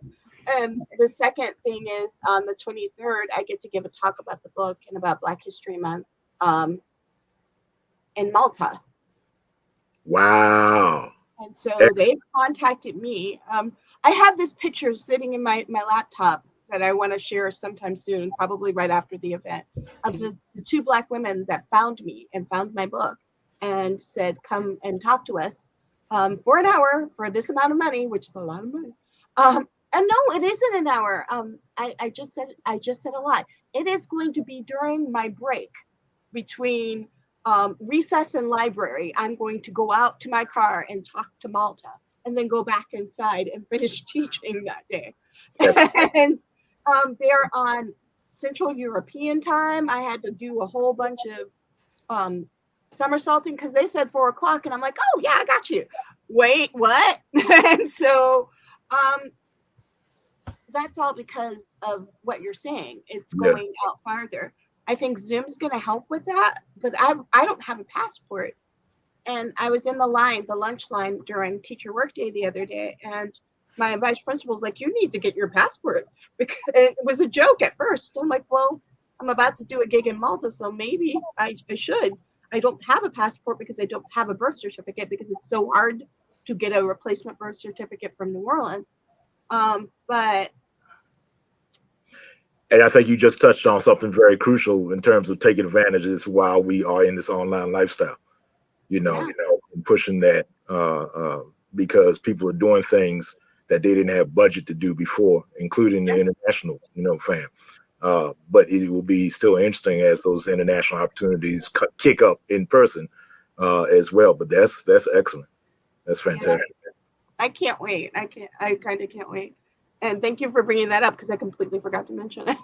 And the second thing is, on the 23rd, I get to give a talk about the book and about Black History Month in Malta. Wow. And so they contacted me. I have this picture sitting in my laptop that I want to share sometime soon, probably right after the event, of the 2 Black women that found me and found my book and said, come and talk to us for an hour for this amount of money, which is a lot of money. And no, it isn't an hour. I just said a lie. It is going to be during my break between recess and library. I'm going to go out to my car and talk to Malta, and then go back inside and finish teaching that day. And they're on Central European time. I had to do a whole bunch of somersaulting because they said 4 o'clock, and I'm like, oh yeah, I got you. Wait, what? And so that's all because of what you're saying. It's going out farther. I think Zoom's going to help with that, but I don't have a passport. And I was in the lunch line during teacher workday the other day, and my vice principal was like, you need to get your passport. Because it was a joke at first. I'm like, well, I'm about to do a gig in Malta, so maybe I should. I don't have a passport because I don't have a birth certificate because it's so hard to get a replacement birth certificate from New Orleans. But And I think you just touched on something very crucial in terms of taking advantage of this while we are in this online lifestyle, and pushing that because people are doing things that they didn't have budget to do before, including the international, fam. But it will be still interesting as those international opportunities kick up in person as well. But that's excellent. That's fantastic. I can't wait. I kind of can't wait. And thank you for bringing that up because I completely forgot to mention it.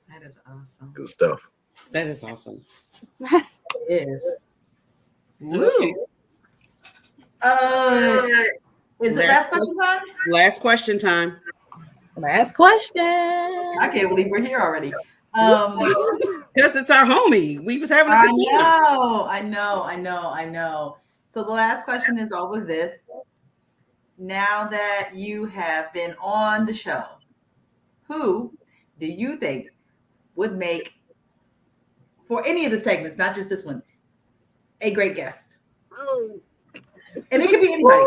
That is awesome. Good stuff. That is awesome. It is. Woo. Is it last question time? Last question time. Last question. I can't believe we're here already. Because it's our homie. We was having a good time. I know. So the last question is always this. Now that you have been on the show, who do you think would make, for any of the segments, not just this one, a great guest? And it could be anybody.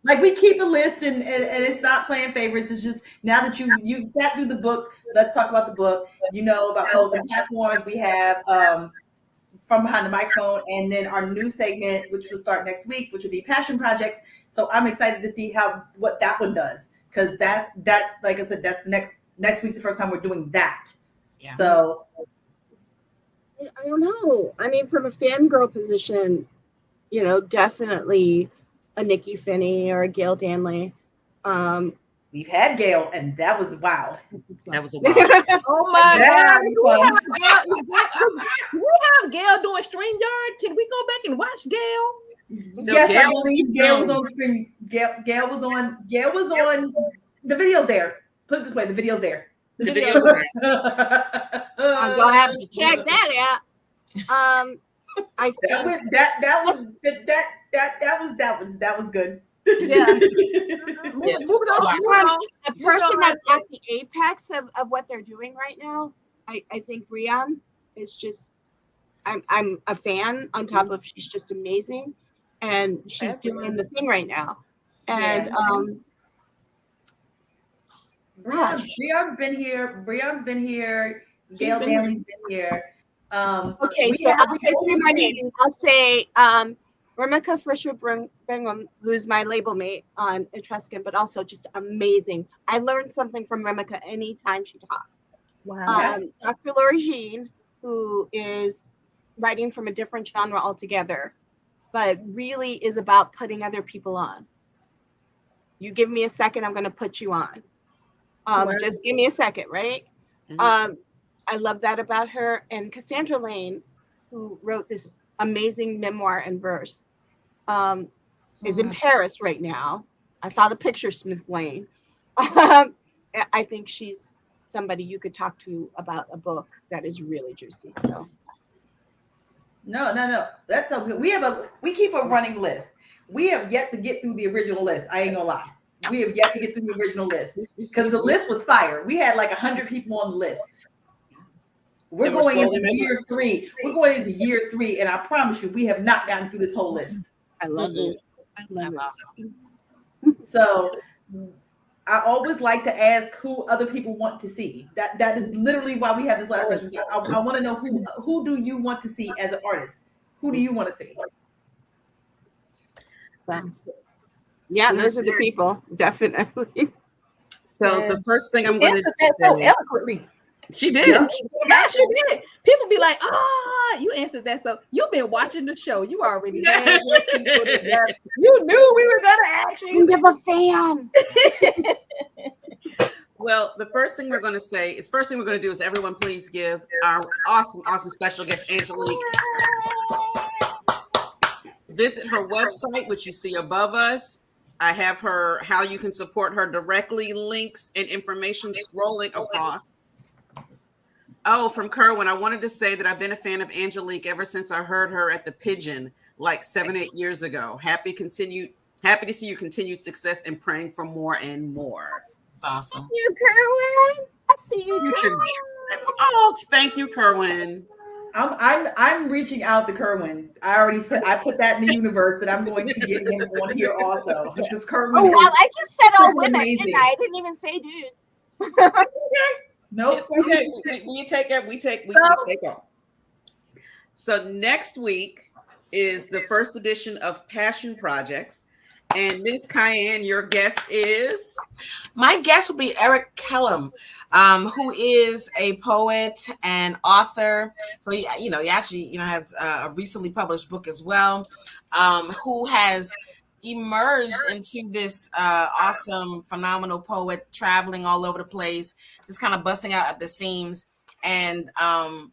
Like we keep a list, and it's not playing favorites. It's just now that you've sat through the book, let's talk about the book. You know about polls and platforms. We have From Behind the Microphone, and then our new segment, which will start next week, which will be passion projects. So I'm excited to see what that one does, because that's like I said, that's the next week's the first time we're doing that. Yeah. So I don't know. I mean, from a fangirl position, definitely a Nikki Finney or a Gail Danley. We've had Gail, and that was wild. That was a wild. Oh my God. We have Gail doing StreamYard. Can we go back and watch Gail? Yes, I believe Gail was on stream. Gail was on the video's there. Put it this way, the video's there. The video's there. I'm gonna have to check that out. I think that was good. Yeah. The person that's at the apex of what they're doing right now, I think Rian is just, I'm a fan on top of she's just amazing, and she's doing the thing right now. And Breon's been here. Gail Danley's been here. Okay, so I'll say 3 more names. I'll say Remika Fisher-Bingham, who's my label mate on Etruscan, but also just amazing. I learned something from Remika anytime she talks. Wow. Dr. Laura Jean, who is writing from a different genre altogether, but really is about putting other people on. You give me a second, I'm going to put you on. Just give me a second, right? Mm-hmm. I love that about her. And Cassandra Lane, who wrote this amazing memoir in verse, is in Paris right now. I saw the pictures, Miss Lane. I think she's somebody you could talk to about a book that is really juicy. So no, that sounds good. We keep a running list. We have yet to get through the original list. I ain't gonna lie. We have yet to get through the original list because the list was fire. We had like 100 people on the list. We're going into year 3. We're going into year 3, and I promise you, we have not gotten through this whole list. I love it. That's awesome. So I always like to ask who other people want to see. That is literally why we have this last question. I want to know who do you want to see as an artist? Who do you want to see? Yeah, those are the people, definitely. So the first thing I'm going to answered that so say, eloquently. she did. Yep. Yeah, she did. People be like, you answered that. So you've been watching the show. You already had your people together. You knew we were going to ask you. Kind of a fan. Well, the first thing we're going to do is everyone please give our awesome, awesome special guest, Angelique. Visit her website, which you see above us. I have how you can support her directly, links and information scrolling across. Oh, from Kerwin, I wanted to say that I've been a fan of Angelique ever since I heard her at the Pigeon like 7-8 years ago. Happy to see you continued success and praying for more and more. It's awesome. Thank you, Kerwin. I see you too. Oh, thank you, Kerwin. I'm reaching out to Kerwin. I put that in the universe that I'm going to get him on here also. Because Kerwin. Oh wow, I just said all women, amazing. didn't I? I didn't even say dudes. Nope. It's okay. We take all. So next week is the first edition of Passion Projects. And Ms. Cayenne, your guest is? My guest will be Eric Kellum, who is a poet and author. So he actually has a recently published book as well, who has emerged into this awesome, phenomenal poet, traveling all over the place, just kind of busting out at the seams. And I'm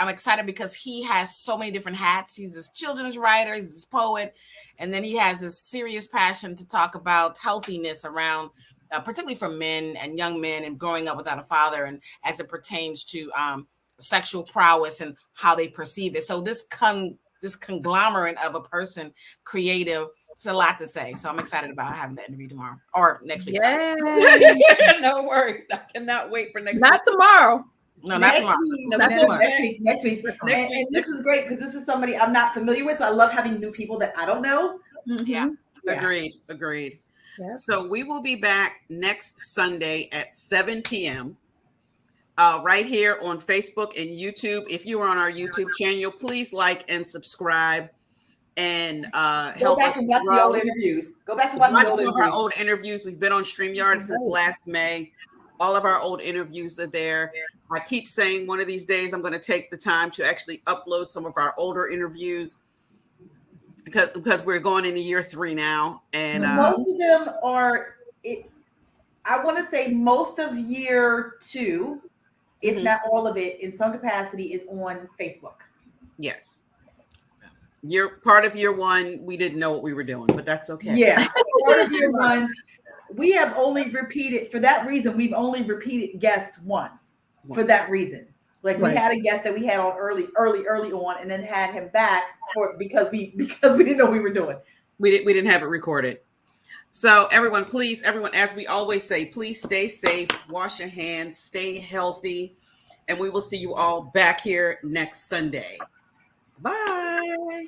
excited because he has so many different hats. He's this children's writer, he's this poet, and then he has this serious passion to talk about healthiness around, particularly for men and young men and growing up without a father, and as it pertains to sexual prowess and how they perceive it. So this conglomerate of a person, creative, it's a lot to say. So I'm excited about having that interview tomorrow or next week. Yeah. No worries. I cannot wait for next week. Not tomorrow. No, not tomorrow. Next week. And this is great because this is somebody I'm not familiar with. So I love having new people that I don't know. Yeah. Agreed. Yep. So we will be back next Sunday at 7 p.m. Right here on Facebook and YouTube. If you are on our YouTube channel, please like and subscribe and help us watch the old interviews. Go back and watch some of our old interviews. We've been on StreamYard since last May. All of our old interviews are there. I keep saying one of these days I'm going to take the time to actually upload some of our older interviews because we're going into year 3 now. And most of them are, I want to say most of year 2, if not all of it, in some capacity, is on Facebook. Yes. Part of year 1, we didn't know what we were doing, but that's okay. Yeah. Part of year 1, we have only repeated, for that reason, we've only repeated guests once. For that reason. Like we had a guest that we had on early on and then had him back because we didn't know what we were doing. We didn't have it recorded. So everyone, as we always say, please stay safe, wash your hands, stay healthy, and we will see you all back here next Sunday. Bye.